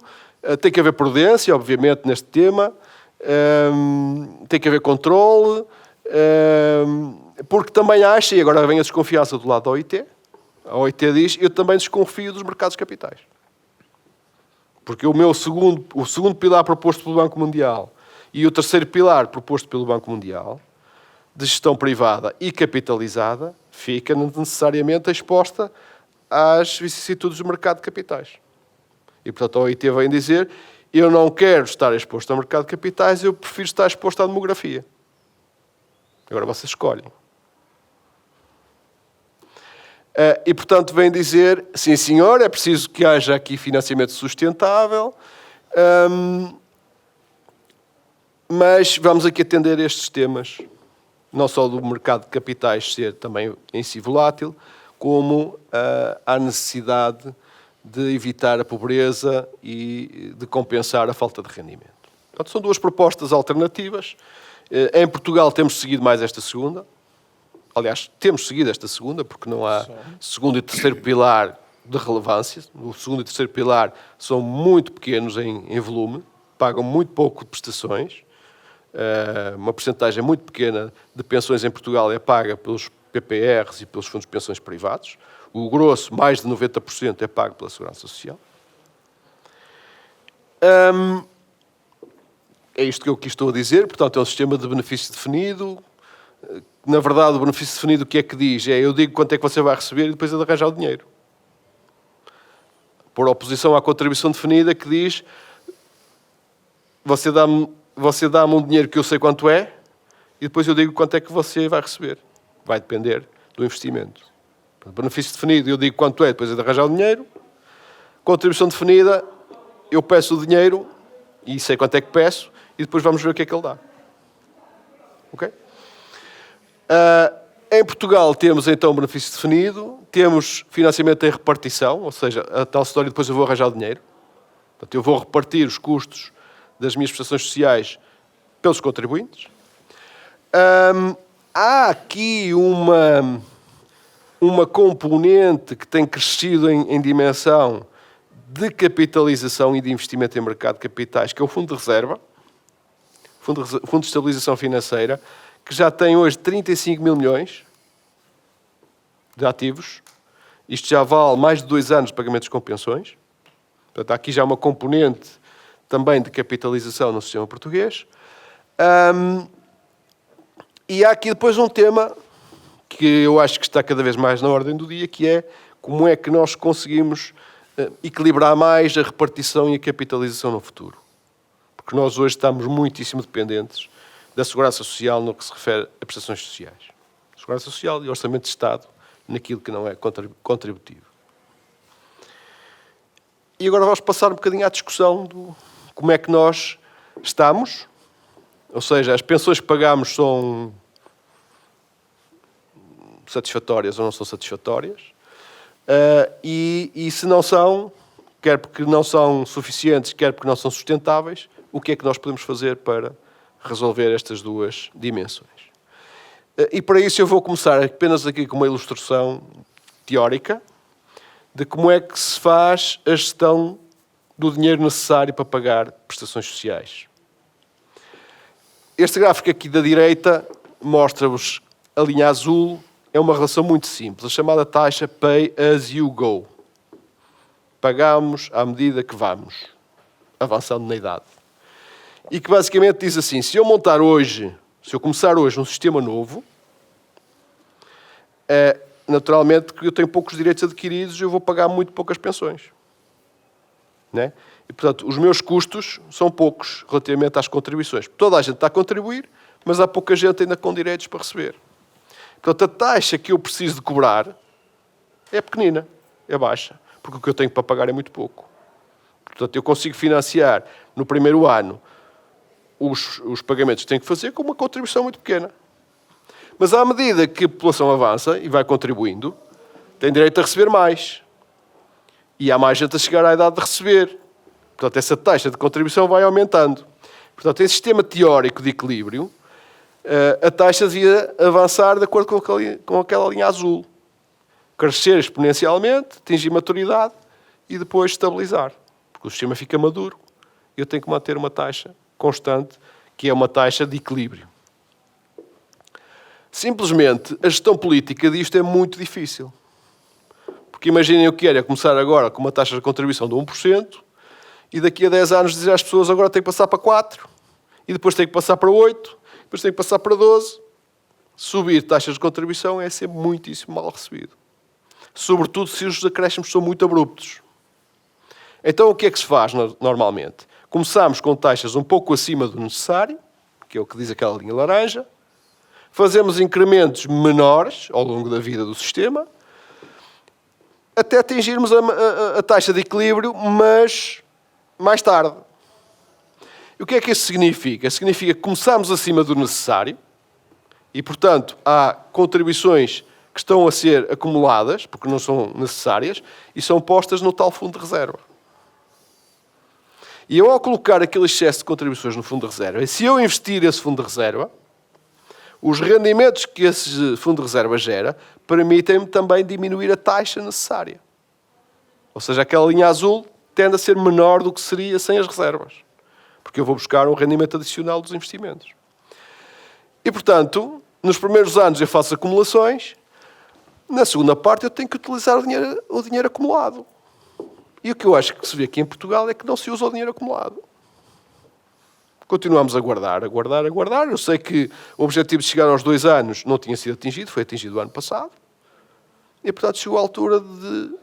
tem que haver prudência, obviamente, neste tema, tem que haver controle, porque também acha, e agora vem a desconfiança do lado da OIT, a OIT diz, eu também desconfio dos mercados capitais. Porque o segundo pilar proposto pelo Banco Mundial e o terceiro pilar proposto pelo Banco Mundial, de gestão privada e capitalizada, fica necessariamente exposta às vicissitudes do mercado de capitais. E, portanto, a OIT vem dizer, eu não quero estar exposto ao mercado de capitais, eu prefiro estar exposto à demografia. Agora vocês escolhem. E, portanto, vem dizer, sim, senhor, é preciso que haja aqui financiamento sustentável, mas vamos aqui atender estes temas, não só do mercado de capitais ser também em si volátil, como a necessidade de evitar a pobreza e de compensar a falta de rendimento. Portanto, são duas propostas alternativas. Em Portugal temos seguido mais esta segunda. Aliás, temos seguido esta segunda, porque não há segundo e terceiro pilar de relevância. O segundo e terceiro pilar são muito pequenos em volume, pagam muito pouco de prestações. Uma percentagem muito pequena de pensões em Portugal é paga pelos PPRs e pelos fundos de pensões privados. O grosso, mais de 90%, é pago pela Segurança Social. É isto que eu aqui estou a dizer. Portanto, é um sistema de benefício definido. Na verdade, o benefício definido, o que é que diz? Eu digo quanto é que você vai receber e depois é de arranjar o dinheiro. Por oposição à contribuição definida, que diz, você dá-me um dinheiro que eu sei quanto é e depois eu digo quanto é que você vai receber. Vai depender do investimento. Benefício definido, eu digo quanto é, depois é de arranjar o dinheiro. Contribuição definida, eu peço o dinheiro e sei quanto é que peço e depois vamos ver o que é que ele dá. Ok? Em Portugal temos então benefício definido, temos financiamento em repartição, ou seja, a tal história depois eu vou arranjar o dinheiro. Portanto, eu vou repartir os custos das minhas prestações sociais pelos contribuintes. Há aqui uma componente que tem crescido em dimensão de capitalização e de investimento em mercado de capitais, que é o Fundo de Reserva, Fundo de Estabilização Financeira, que já tem hoje 35 mil milhões de ativos. Isto já vale mais de 2 anos de pagamentos com pensões. Portanto, há aqui já uma componente também de capitalização no sistema português. E há aqui depois um tema que eu acho que está cada vez mais na ordem do dia, que é como é que nós conseguimos equilibrar mais a repartição e a capitalização no futuro. Porque nós hoje estamos muitíssimo dependentes da Segurança Social no que se refere a prestações sociais. Segurança Social e Orçamento de Estado naquilo que não é contributivo. E agora vamos passar um bocadinho à discussão do como é que nós estamos, ou seja, as pensões que pagamos são satisfatórias ou não são satisfatórias, e se não são, quer porque não são suficientes, quer porque não são sustentáveis, o que é que nós podemos fazer para resolver estas duas dimensões? E para isso eu vou começar apenas aqui com uma ilustração teórica de como é que se faz a gestão do dinheiro necessário para pagar prestações sociais. Este gráfico aqui da direita mostra-vos a linha azul, é uma relação muito simples, a chamada taxa Pay as you go. Pagamos à medida que vamos, avançando na idade. E que basicamente diz assim, se eu começar hoje um sistema novo, naturalmente que eu tenho poucos direitos adquiridos e eu vou pagar muito poucas pensões. Né? E, portanto, os meus custos são poucos relativamente às contribuições. Toda a gente está a contribuir, mas há pouca gente ainda com direitos para receber. Portanto, a taxa que eu preciso de cobrar é pequenina, é baixa, porque o que eu tenho para pagar é muito pouco. Portanto, eu consigo financiar no primeiro ano os pagamentos que tenho que fazer com uma contribuição muito pequena. Mas à medida que a população avança e vai contribuindo, tem direito a receber mais. E há mais gente a chegar à idade de receber. Portanto, essa taxa de contribuição vai aumentando. Portanto, em sistema teórico de equilíbrio, a taxa devia avançar de acordo com aquela linha azul. Crescer exponencialmente, atingir maturidade e depois estabilizar. Porque o sistema fica maduro e eu tenho que manter uma taxa constante, que é uma taxa de equilíbrio. Simplesmente, a gestão política disto é muito difícil. Porque imaginem o que era começar agora com uma taxa de contribuição de 1% e daqui a 10 anos dizer às pessoas agora tem que passar para 4%, e depois tem que passar para 8%, depois tem que passar para 12%. Subir taxas de contribuição é sempre muitíssimo mal recebido. Sobretudo se os acréscimos são muito abruptos. Então o que é que se faz normalmente? Começamos com taxas um pouco acima do necessário, que é o que diz aquela linha laranja, fazemos incrementos menores ao longo da vida do sistema, até atingirmos a taxa de equilíbrio, mas mais tarde. E o que é que isso significa? Significa que começamos acima do necessário e, portanto, há contribuições que estão a ser acumuladas, porque não são necessárias, e são postas no tal fundo de reserva. E eu, ao colocar aquele excesso de contribuições no fundo de reserva, e se eu investir esse fundo de reserva, os rendimentos que esse fundo de reserva gera permitem-me também diminuir a taxa necessária. Ou seja, aquela linha azul tende a ser menor do que seria sem as reservas. Porque eu vou buscar um rendimento adicional dos investimentos. E, portanto, nos primeiros anos eu faço acumulações, na segunda parte eu tenho que utilizar o dinheiro acumulado. E o que eu acho que se vê aqui em Portugal é que não se usa o dinheiro acumulado. Continuamos a guardar. Eu sei que o objetivo de chegar aos 2 anos não tinha sido atingido, foi atingido o ano passado. E, portanto, chegou a altura de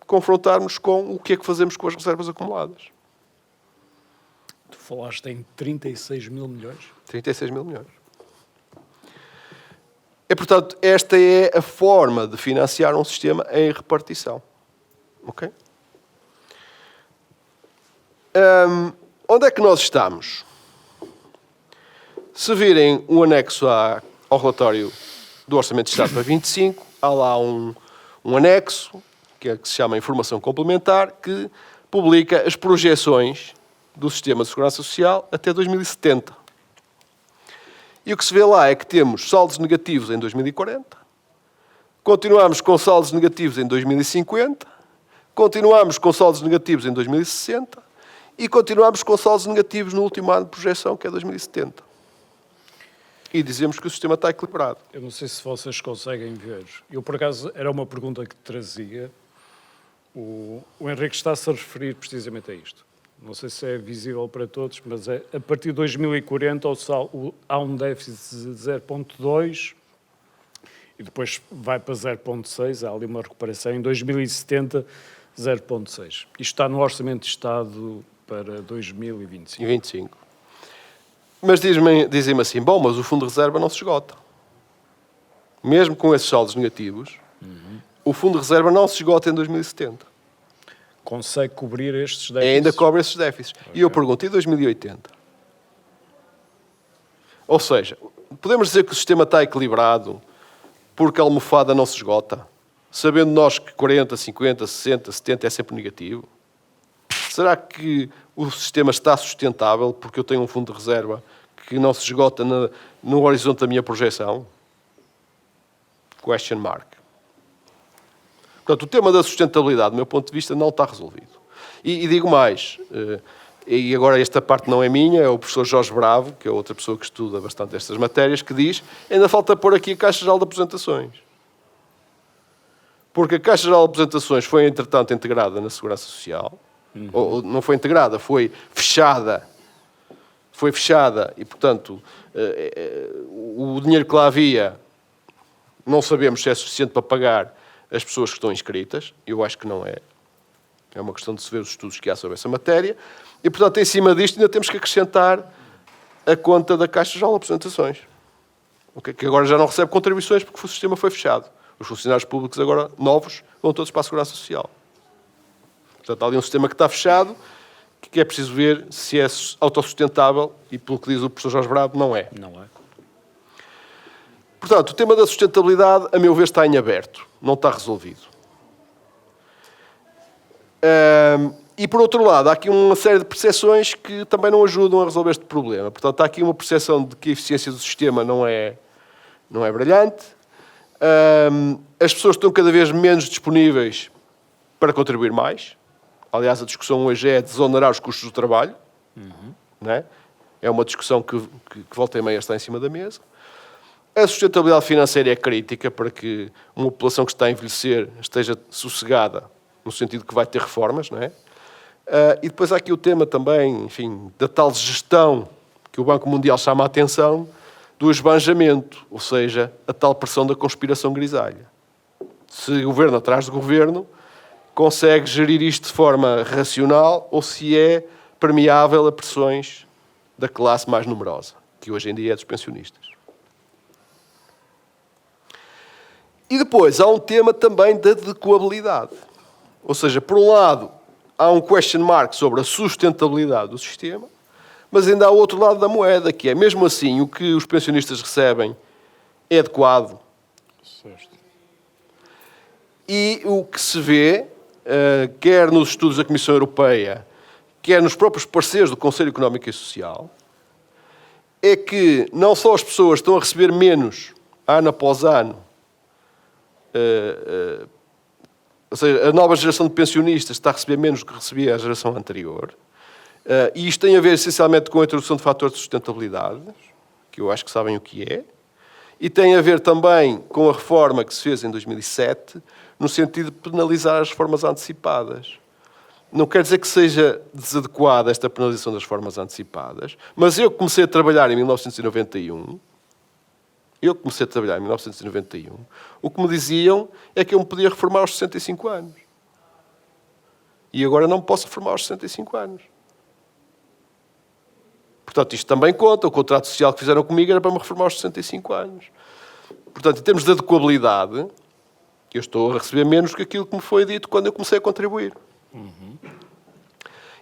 confrontarmos com o que é que fazemos com as reservas acumuladas. Tu falaste em 36 mil milhões? 36 mil milhões. E, portanto, esta é a forma de financiar um sistema em repartição. Ok? Onde é que nós estamos? Se virem um anexo ao relatório do Orçamento de Estado para 25, há lá um anexo, que se chama Informação Complementar, que publica as projeções do Sistema de Segurança Social até 2070. E o que se vê lá é que temos saldos negativos em 2040, continuamos com saldos negativos em 2050, continuamos com saldos negativos em 2060 e continuamos com saldos negativos no último ano de projeção, que é 2070. E dizemos que o sistema está equilibrado. Eu não sei se vocês conseguem ver. Eu, por acaso, era uma pergunta que trazia. O Henrique está-se a referir precisamente a isto. Não sei se é visível para todos, mas é, a partir de 2040 há um déficit de 0,2 e depois vai para 0,6, há ali uma recuperação. Em 2070, 0,6. Isto está no Orçamento de Estado para 2025. 25. Mas dizem-me assim, bom, mas o Fundo de Reserva não se esgota. Mesmo com esses saldos negativos, o Fundo de Reserva não se esgota em 2070. Consegue cobrir estes déficits? Ainda cobre esses déficits. Okay. E eu pergunto, e 2080? Ou seja, podemos dizer que o sistema está equilibrado porque a almofada não se esgota, sabendo nós que 40, 50, 60, 70 é sempre negativo? Será que o sistema está sustentável porque eu tenho um fundo de reserva que não se esgota no horizonte da minha projeção? Question mark. Portanto, o tema da sustentabilidade, do meu ponto de vista, não está resolvido. E digo mais, e agora esta parte não é minha, é o professor Jorge Bravo, que é outra pessoa que estuda bastante estas matérias, que diz, ainda falta pôr aqui a Caixa Geral de Aposentações. Porque a Caixa Geral de Aposentações foi, entretanto, integrada na Segurança Social. Ou não foi integrada, foi fechada. Foi fechada e, portanto, o dinheiro que lá havia, não sabemos se é suficiente para pagar as pessoas que estão inscritas. Eu acho que não é. É uma questão de se ver os estudos que há sobre essa matéria. E, portanto, em cima disto, ainda temos que acrescentar a conta da Caixa Geral de Aposentações. okay? Que agora já não recebe contribuições porque o sistema foi fechado. Os funcionários públicos agora, novos, vão todos para a Segurança Social. Portanto, há ali um sistema que está fechado, que é preciso ver se é autossustentável, e pelo que diz o professor Jorge Bravo, não é. Não é. Portanto, o tema da sustentabilidade, a meu ver, está em aberto. Não está resolvido. E, por outro lado, há aqui uma série de percepções que também não ajudam a resolver este problema. Portanto, há aqui uma percepção de que a eficiência do sistema não é brilhante. As pessoas estão cada vez menos disponíveis para contribuir mais. Aliás, a discussão hoje é desonerar os custos do trabalho. Não é? É uma discussão que volta e meia está em cima da mesa. A sustentabilidade financeira é crítica para que uma população que está a envelhecer esteja sossegada, no sentido que vai ter reformas, não é? E depois há aqui o tema também, enfim, da tal gestão que o Banco Mundial chama a atenção, do esbanjamento, ou seja, a tal pressão da conspiração grisalha. Se o governo atrás do governo consegue gerir isto de forma racional ou se é permeável a pressões da classe mais numerosa, que hoje em dia é dos pensionistas. E depois há um tema também da adequabilidade. Ou seja, por um lado, há um question mark sobre a sustentabilidade do sistema, mas ainda há o outro lado da moeda, que é, mesmo assim, o que os pensionistas recebem é adequado. Certo. E o que se vê, quer nos estudos da Comissão Europeia, quer nos próprios parceiros do Conselho Económico e Social, é que não só as pessoas estão a receber menos, ano após ano, ou seja, a nova geração de pensionistas está a receber menos do que recebia a geração anterior. E isto tem a ver essencialmente com a introdução de fatores de sustentabilidade, que eu acho que sabem o que é, e tem a ver também com a reforma que se fez em 2007, no sentido de penalizar as reformas antecipadas. Não quer dizer que seja desadequada esta penalização das reformas antecipadas, mas eu comecei a trabalhar em 1991, o que me diziam é que eu me podia reformar aos 65 anos. E agora não me posso reformar aos 65 anos. Portanto, isto também conta. O contrato social que fizeram comigo era para me reformar aos 65 anos. Portanto, em termos de adequabilidade, eu estou a receber menos que aquilo que me foi dito quando eu comecei a contribuir.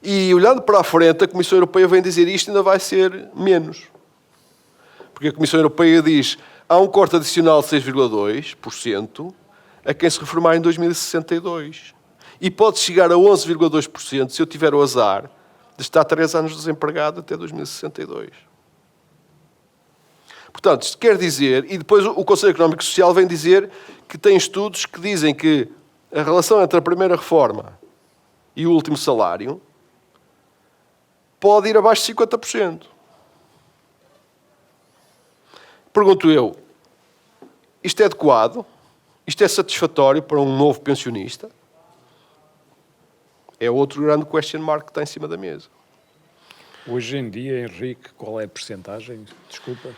E olhando para a frente, a Comissão Europeia vem dizer isto ainda vai ser menos. Porque a Comissão Europeia diz há um corte adicional de 6,2% a quem se reformar em 2062. E pode chegar a 11,2% se eu tiver o azar de estar 3 anos desempregado até 2062. Portanto, isto quer dizer, e depois o Conselho Económico e Social vem dizer que tem estudos que dizem que a relação entre a primeira reforma e o último salário pode ir abaixo de 50%. Pergunto eu, isto é adequado? Isto é satisfatório para um novo pensionista? É outro grande question mark que está em cima da mesa. Hoje em dia, Henrique, qual é a percentagem? Desculpa.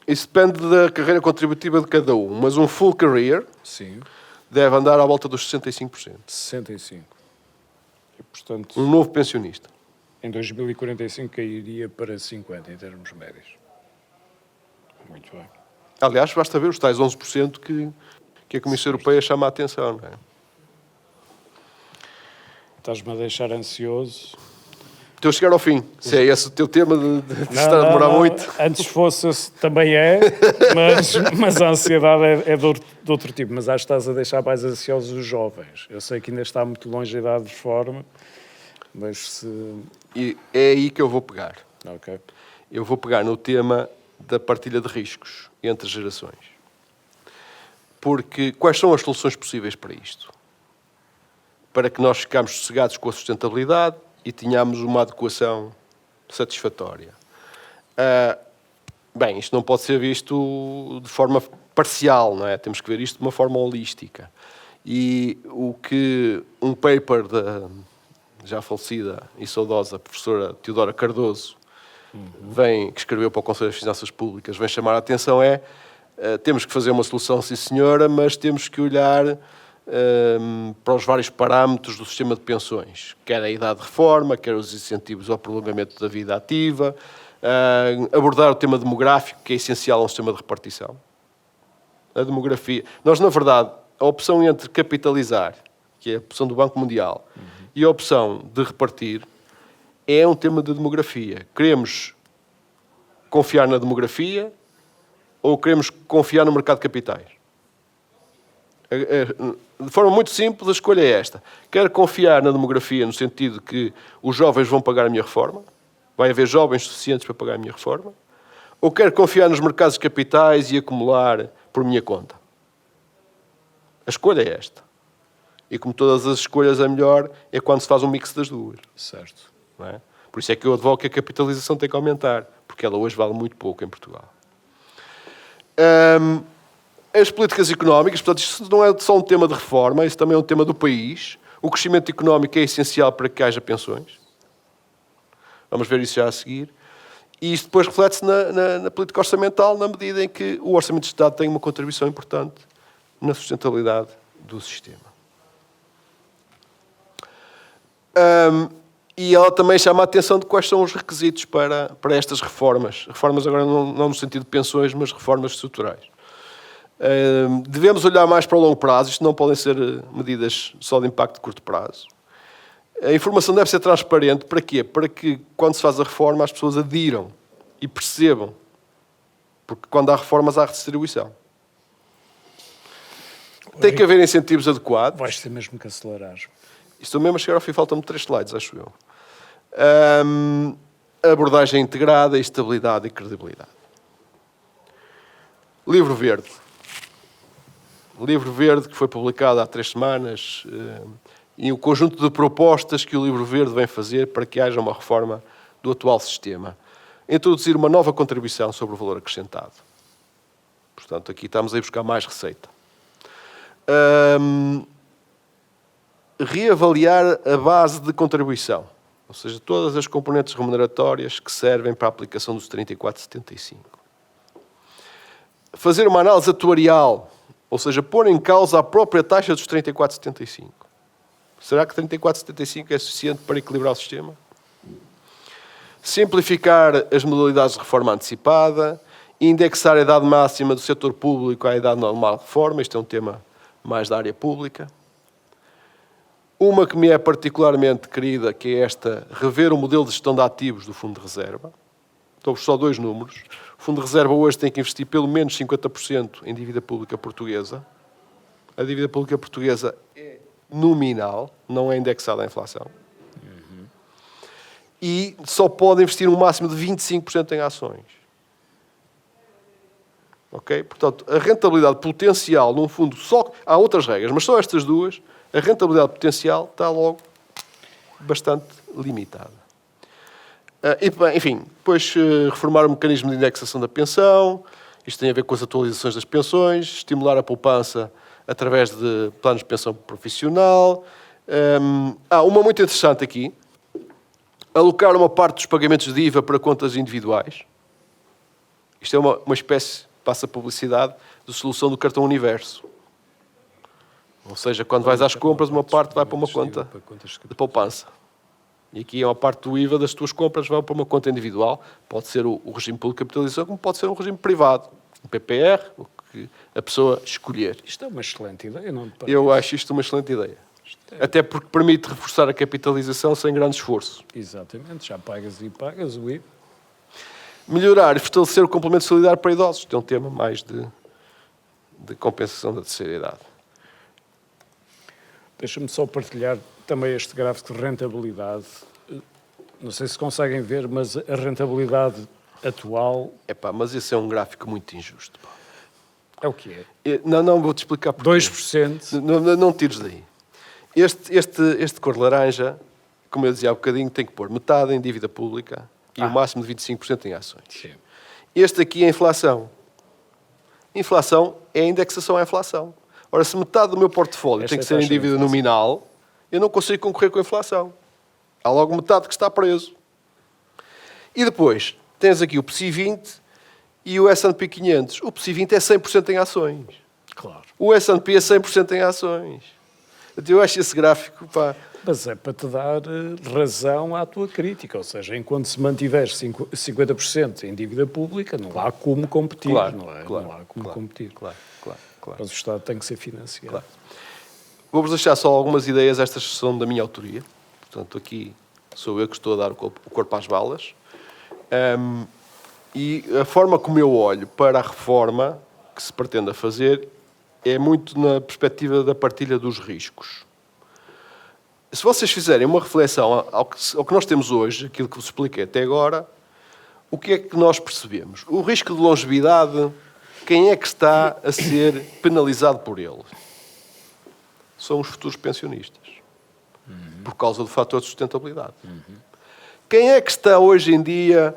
Isso depende da carreira contributiva de cada um, mas um full career deve andar à volta dos 65%. 65%. E, portanto, um novo pensionista. Em 2045 cairia para 50% em termos médios. Muito bem. Aliás, basta ver os tais 11% que a Comissão Europeia chama a atenção. Não é? Estás-me a deixar ansioso. Estou a chegar ao fim. Se é esse o teu tema de estar a demorar muito. Antes fosse, também mas a ansiedade é de outro tipo. Mas acho que estás a deixar mais ansiosos os jovens. Eu sei que ainda está muito longe a idade de reforma, mas se... E é aí que eu vou pegar. Ok. Eu vou pegar no tema da partilha de riscos entre gerações. Porque quais são as soluções possíveis para isto? Para que nós ficamos sossegados com a sustentabilidade e tenhamos uma adequação satisfatória. Bem, isto não pode ser visto de forma parcial, não é? Temos que ver isto de uma forma holística. E o que um paper da já falecida e saudosa professora Teodora Cardoso que escreveu para o Conselho das Finanças Públicas, vem chamar a atenção temos que fazer uma solução, sim senhora, mas temos que olhar para os vários parâmetros do sistema de pensões, quer a idade de reforma, quer os incentivos ao prolongamento da vida ativa, abordar o tema demográfico, que é essencial a um sistema de repartição. A demografia. Nós, na verdade, a opção entre capitalizar, que é a opção do Banco Mundial, e a opção de repartir, é um tema de demografia. Queremos confiar na demografia ou queremos confiar no mercado de capitais? De forma muito simples, a escolha é esta. Quero confiar na demografia no sentido que os jovens vão pagar a minha reforma, vai haver jovens suficientes para pagar a minha reforma, ou quero confiar nos mercados de capitais e acumular por minha conta? A escolha é esta. E como todas as escolhas, a melhor é quando se faz um mix das duas. Certo. Não é? Por isso é que eu advogo que a capitalização tem que aumentar, porque ela hoje vale muito pouco em Portugal. As políticas económicas, portanto, isto não é só um tema de reforma, isso também é um tema do país. O crescimento económico é essencial para que haja pensões. Vamos ver isso já a seguir. E isto depois reflete-se na política orçamental, na medida em que o Orçamento de Estado tem uma contribuição importante na sustentabilidade do sistema. E ela também chama a atenção de quais são os requisitos para estas reformas. Reformas agora não no sentido de pensões, mas reformas estruturais. Devemos olhar mais para o longo prazo. Isto não podem ser medidas só de impacto de curto prazo. A informação deve ser transparente. Para quê? Para que, quando se faz a reforma, as pessoas adiram e percebam. Porque quando há reformas, há redistribuição. Tem que haver incentivos adequados. Vais ter mesmo que acelerar. Estou mesmo a chegar ao fim, faltam-me 3 slides, acho eu. Abordagem integrada, estabilidade e credibilidade. Livro Verde. Livro Verde que foi publicado há 3 semanas e o conjunto de propostas que o Livro Verde vem fazer para que haja uma reforma do atual sistema. Introduzir uma nova contribuição sobre o valor acrescentado. Portanto, aqui estamos a ir buscar mais receita. Reavaliar a base de contribuição, ou seja, todas as componentes remuneratórias que servem para a aplicação dos 34,75. Fazer uma análise atuarial, ou seja, pôr em causa a própria taxa dos 34,75. Será que 34,75 é suficiente para equilibrar o sistema? Simplificar as modalidades de reforma antecipada, indexar a idade máxima do setor público à idade normal de reforma, isto é um tema mais da área pública. Uma que me é particularmente querida, que é esta, rever o modelo de gestão de ativos do Fundo de Reserva. Dou-vos só 2 números. O Fundo de Reserva hoje tem que investir pelo menos 50% em dívida pública portuguesa. A dívida pública portuguesa é nominal, não é indexada à inflação. E só pode investir um máximo de 25% em ações. Ok? Portanto, a rentabilidade potencial num fundo só... Há outras regras, mas só estas 2... A rentabilidade potencial está logo bastante limitada. Enfim, depois reformar o mecanismo de indexação da pensão. Isto tem a ver com as atualizações das pensões. Estimular a poupança através de planos de pensão profissional. Uma muito interessante aqui. Alocar uma parte dos pagamentos de IVA para contas individuais. Isto é uma espécie, passa a publicidade, de solução do cartão Universo. Ou seja, quando vais às compras, uma parte vai para uma conta de poupança. E aqui é uma parte do IVA das tuas compras vai para uma conta individual. Pode ser o regime público de capitalização, como pode ser um regime privado. Um PPR, o que a pessoa escolher. Isto é uma excelente ideia, não te parece? Eu acho isto uma excelente ideia. Até porque permite reforçar a capitalização sem grande esforço. Exatamente, já pagas o IVA. Melhorar e fortalecer o complemento solidário para idosos. Isto é um tema mais de compensação da terceira idade. Deixa-me só partilhar também este gráfico de rentabilidade. Não sei se conseguem ver, mas a rentabilidade atual... Mas esse é um gráfico muito injusto. Pá. É o que é? Não, vou-te explicar porquê. 2%. Não tires daí. Este cor laranja, como eu dizia há bocadinho, tem que pôr metade em dívida pública e o máximo de 25% em ações. Sim. Este aqui é a inflação. Inflação é a indexação à inflação. Ora, se metade do meu portfólio tem que ser em dívida nominal, eu não consigo concorrer com a inflação. Há logo metade que está preso. E depois, tens aqui o PSI 20 e o S&P 500. O PSI 20 é 100% em ações. Claro. O S&P é 100% em ações. Eu acho esse gráfico, pá... Mas é para te dar razão à tua crítica, ou seja, enquanto se mantiveres 50% em dívida pública, não há como competir, Claro, não é? claro, Não há como competir. Claro. Mas o Estado tem que ser financiado. Claro. Vou-vos deixar só algumas ideias, estas são da minha autoria. Portanto, aqui sou eu que estou a dar o corpo às balas. E a forma como eu olho para a reforma que se pretende fazer é muito na perspectiva da partilha dos riscos. Se vocês fizerem uma reflexão ao que nós temos hoje, aquilo que vos expliquei até agora, o que é que nós percebemos? O risco de longevidade, quem é que está a ser penalizado por ele? São os futuros pensionistas. Por causa do fator de sustentabilidade. Quem é que está hoje em dia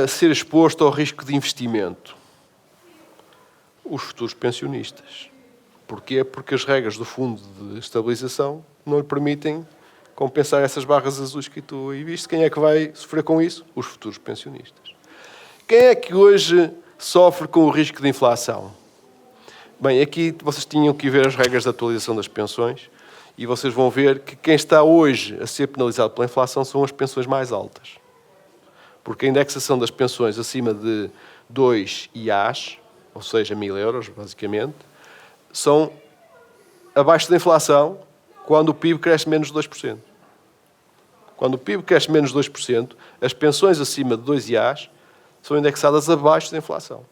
a ser exposto ao risco de investimento? Os futuros pensionistas. Porquê? Porque as regras do Fundo de Estabilização não lhe permitem compensar essas barras azuis que tu aí viste. Quem é que vai sofrer com isso? Os futuros pensionistas. Quem é que hoje sofre com o risco de inflação? Bem, aqui vocês tinham que ver as regras de atualização das pensões e vocês vão ver que quem está hoje a ser penalizado pela inflação são as pensões mais altas. Porque a indexação das pensões acima de 2 IAs, ou seja, 1.000 euros, basicamente, são abaixo da inflação quando o PIB cresce menos de 2%. Quando o PIB cresce menos de 2%, as pensões acima de 2 IAs são indexadas abaixo da inflação.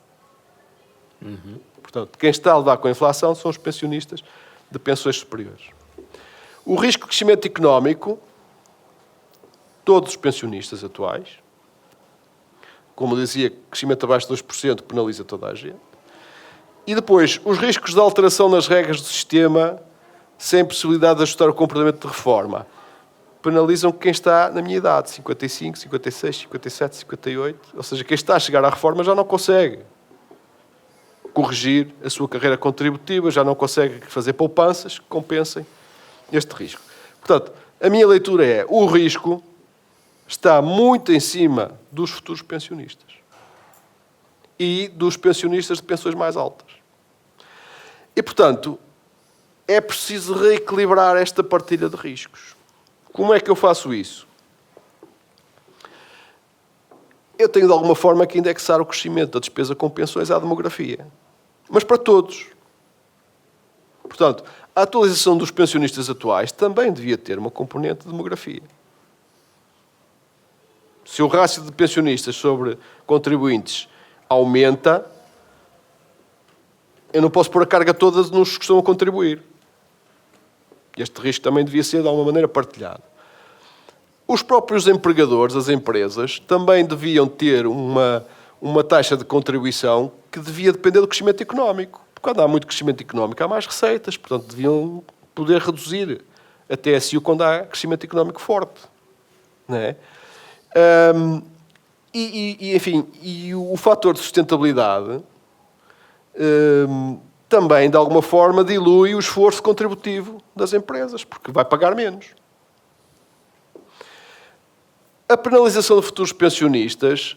Portanto, quem está a levar com a inflação são os pensionistas de pensões superiores. O risco de crescimento económico, todos os pensionistas atuais, como dizia, crescimento abaixo de 2% penaliza toda a gente. E depois, os riscos de alteração nas regras do sistema, sem possibilidade de ajustar o comportamento de reforma, penalizam quem está na minha idade, 55, 56, 57, 58. Ou seja, quem está a chegar à reforma já não consegue corrigir a sua carreira contributiva, já não consegue fazer poupanças que compensem este risco. Portanto, a minha leitura é, o risco está muito em cima dos futuros pensionistas e dos pensionistas de pensões mais altas. E, portanto, é preciso reequilibrar esta partilha de riscos. Como é que eu faço isso? Eu tenho, de alguma forma, que indexar o crescimento da despesa com pensões à demografia. Mas para todos. Portanto, a atualização dos pensionistas atuais também devia ter uma componente de demografia. Se o rácio de pensionistas sobre contribuintes aumenta, eu não posso pôr a carga toda nos que estão a contribuir. Este risco também devia ser, de alguma maneira, partilhado. Os próprios empregadores, as empresas, também deviam ter uma taxa de contribuição que devia depender do crescimento económico. Porque quando há muito crescimento económico, há mais receitas. Portanto, deviam poder reduzir a TSU quando há crescimento económico forte. Não é? Enfim, o fator de sustentabilidade também, de alguma forma, dilui o esforço contributivo das empresas, porque vai pagar menos. A penalização de futuros pensionistas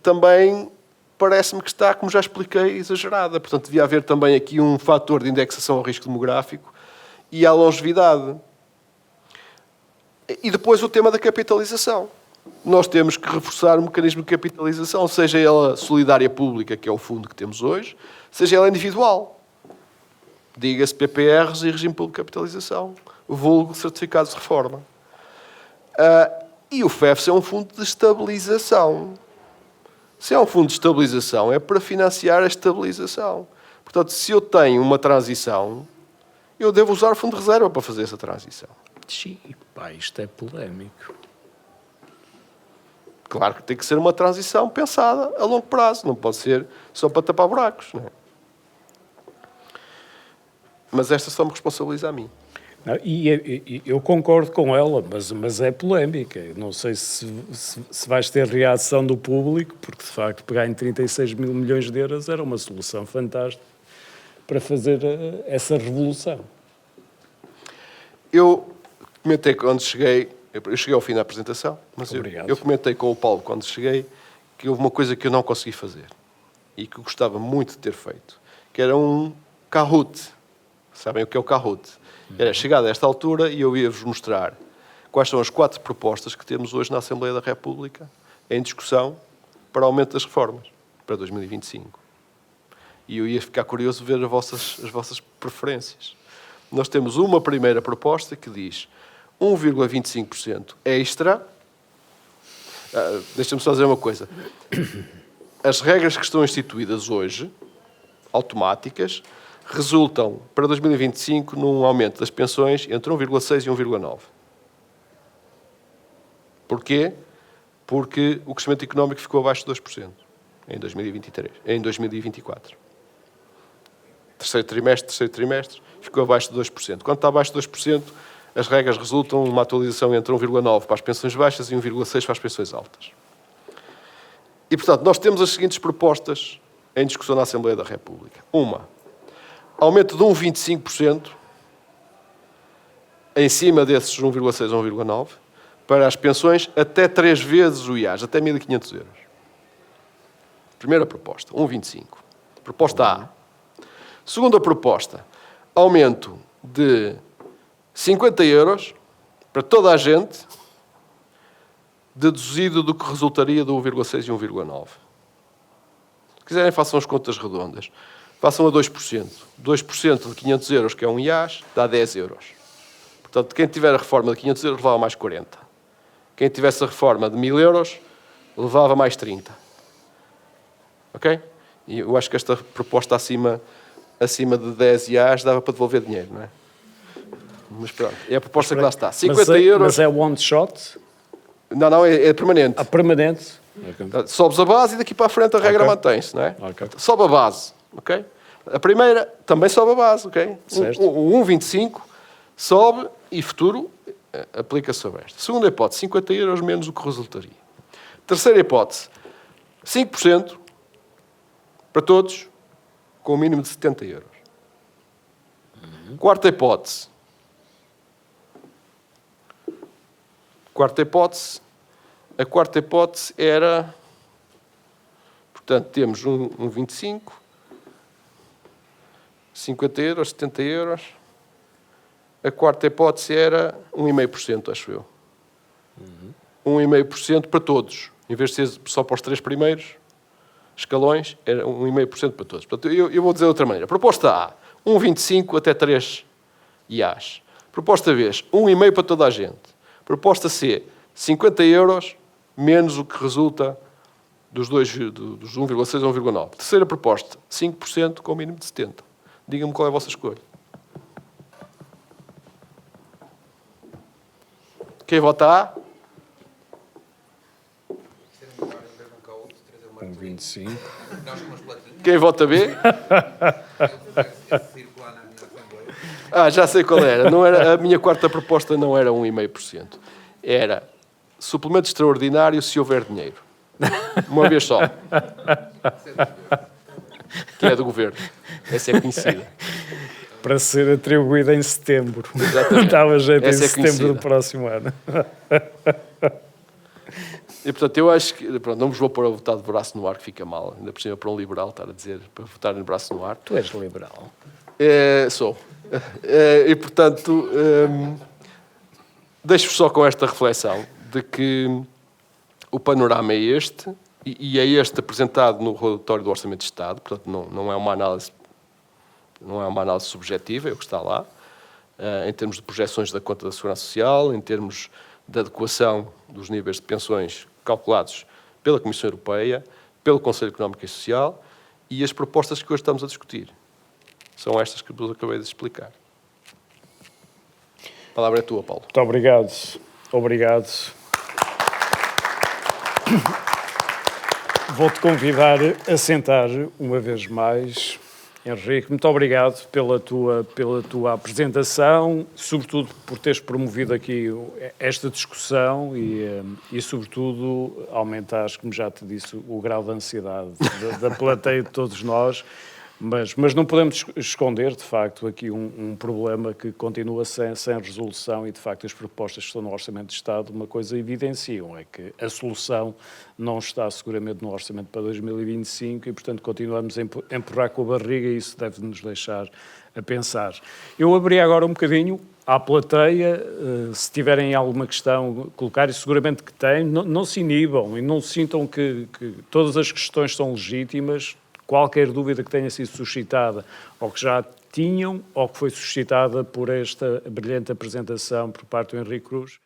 também parece-me que está, como já expliquei, exagerada. Portanto, devia haver também aqui um fator de indexação ao risco demográfico e à longevidade. E depois o tema da capitalização. Nós temos que reforçar o mecanismo de capitalização, seja ela solidária pública, que é o fundo que temos hoje, seja ela individual. Diga-se PPRs e regime público de capitalização, vulgo certificados de reforma. E o FEFS é um fundo de estabilização. Se é um fundo de estabilização, é para financiar a estabilização. Portanto, se eu tenho uma transição, eu devo usar o fundo de reserva para fazer essa transição. Sim, pá, isto é polémico. Claro que tem que ser uma transição pensada a longo prazo, não pode ser só para tapar buracos. Não é? Mas esta só me responsabiliza a mim. Não, e eu concordo com ela, mas é polémica. Não sei se vais ter reação do público, porque de facto pegar em 36 mil milhões de euros era uma solução fantástica para fazer essa revolução. Eu comentei quando cheguei, eu cheguei ao fim da apresentação, mas eu comentei com o Paulo quando cheguei que houve uma coisa que eu não consegui fazer e que gostava muito de ter feito, que era um Kahoot. Sabem o que é o Kahoot? Era chegado a esta altura e eu ia-vos mostrar quais são as 4 propostas que temos hoje na Assembleia da República em discussão para aumento das reformas para 2025. E eu ia ficar curioso de ver as vossas preferências. Nós temos uma primeira proposta que diz 1,25% extra. Deixa-me só dizer uma coisa. As regras que estão instituídas hoje, automáticas, resultam para 2025 num aumento das pensões entre 1,6% e 1,9%. Porquê? Porque o crescimento económico ficou abaixo de 2% em 2024. Terceiro trimestre, ficou abaixo de 2%. Quando está abaixo de 2%, as regras resultam numa atualização entre 1,9% para as pensões baixas e 1,6% para as pensões altas. E, portanto, nós temos as seguintes propostas em discussão na Assembleia da República. Uma, aumento de 1,25% em cima desses 1,6% ou 1,9% para as pensões até 3 vezes o IAS, até 1.500 euros. Primeira proposta, 1,25%. Proposta A. Segunda proposta, aumento de 50 euros para toda a gente, deduzido do que resultaria do 1,6% e 1,9%. Se quiserem, façam as contas redondas. Façam a 2%. 2% de 500 euros, que é um IAS, dá 10 euros. Portanto, quem tiver a reforma de 500 euros, levava mais 40. Quem tivesse a reforma de 1.000 euros, levava mais 30. Ok? E eu acho que esta proposta acima de 10 IAs dava para devolver dinheiro, não é? Mas pronto, é a proposta que lá está. 50 euros... Mas é one shot? Não, é permanente. Permanente? Okay. Sobes a base e daqui para a frente a regra mantém-se, não é? Okay. Sobe a base, ok? A primeira também sobe a base, ok? Certo. O 1,25 sobe e futuro aplica-se sobre esta. Segunda hipótese, 50 euros menos o que resultaria. Terceira hipótese, 5% para todos, com um mínimo de 70 euros. Quarta hipótese. A quarta hipótese era... Portanto, temos um 25, 50 euros, 70 euros. A quarta hipótese era 1,5%, acho eu. 1,5% para todos. Em vez de ser só para os 3 primeiros escalões, era 1,5% para todos. Portanto, eu vou dizer de outra maneira. Proposta A, 1,25 até 3 IAs. Proposta B, 1,5 para toda a gente. Proposta C, 50 euros menos o que resulta dos 1,6 a 1,9. Terceira proposta, 5% com o mínimo de 70. Diga-me qual é a vossa escolha. Quem vota A? 1,25. Quem vota B? Já sei qual era. Não era. A minha quarta proposta não era 1,5%. Era suplemento extraordinário se houver dinheiro. Uma vez só. Que é do governo. Essa é conhecida. Para ser atribuída em setembro. Exatamente. Dava jeito Essa em setembro conhecida. do próximo ano. E, portanto, eu acho que... Pronto, não vos vou pôr a votar de braço no ar, que fica mal. Ainda por cima para um liberal estar a dizer para votar de braço no ar. Tu és liberal. Sou. E, portanto, deixo-vos só com esta reflexão de que o panorama é este, e é este apresentado no relatório do Orçamento de Estado, portanto, não é uma análise subjetiva, é o que está lá, em termos de projeções da conta da Segurança Social, em termos de adequação dos níveis de pensões calculados pela Comissão Europeia, pelo Conselho Económico e Social, e as propostas que hoje estamos a discutir. São estas que vos acabei de explicar. A palavra é tua, Paulo. Muito obrigado. Obrigado. Vou-te convidar a sentar uma vez mais. Henrique, muito obrigado pela tua apresentação, sobretudo por teres promovido aqui esta discussão e sobretudo, aumentares, como já te disse, o grau de ansiedade da plateia de todos nós. Mas não podemos esconder, de facto, aqui um problema que continua sem resolução e, de facto, as propostas que estão no Orçamento de Estado, uma coisa evidenciam, é que a solução não está seguramente no Orçamento para 2025 e, portanto, continuamos a empurrar com a barriga e isso deve nos deixar a pensar. Eu abri agora um bocadinho à plateia, se tiverem alguma questão, colocar, e seguramente que têm, não se inibam e não sintam que todas as questões são legítimas. Qualquer dúvida que tenha sido suscitada, ou que já tinham, ou que foi suscitada por esta brilhante apresentação por parte do Henrique Cruz.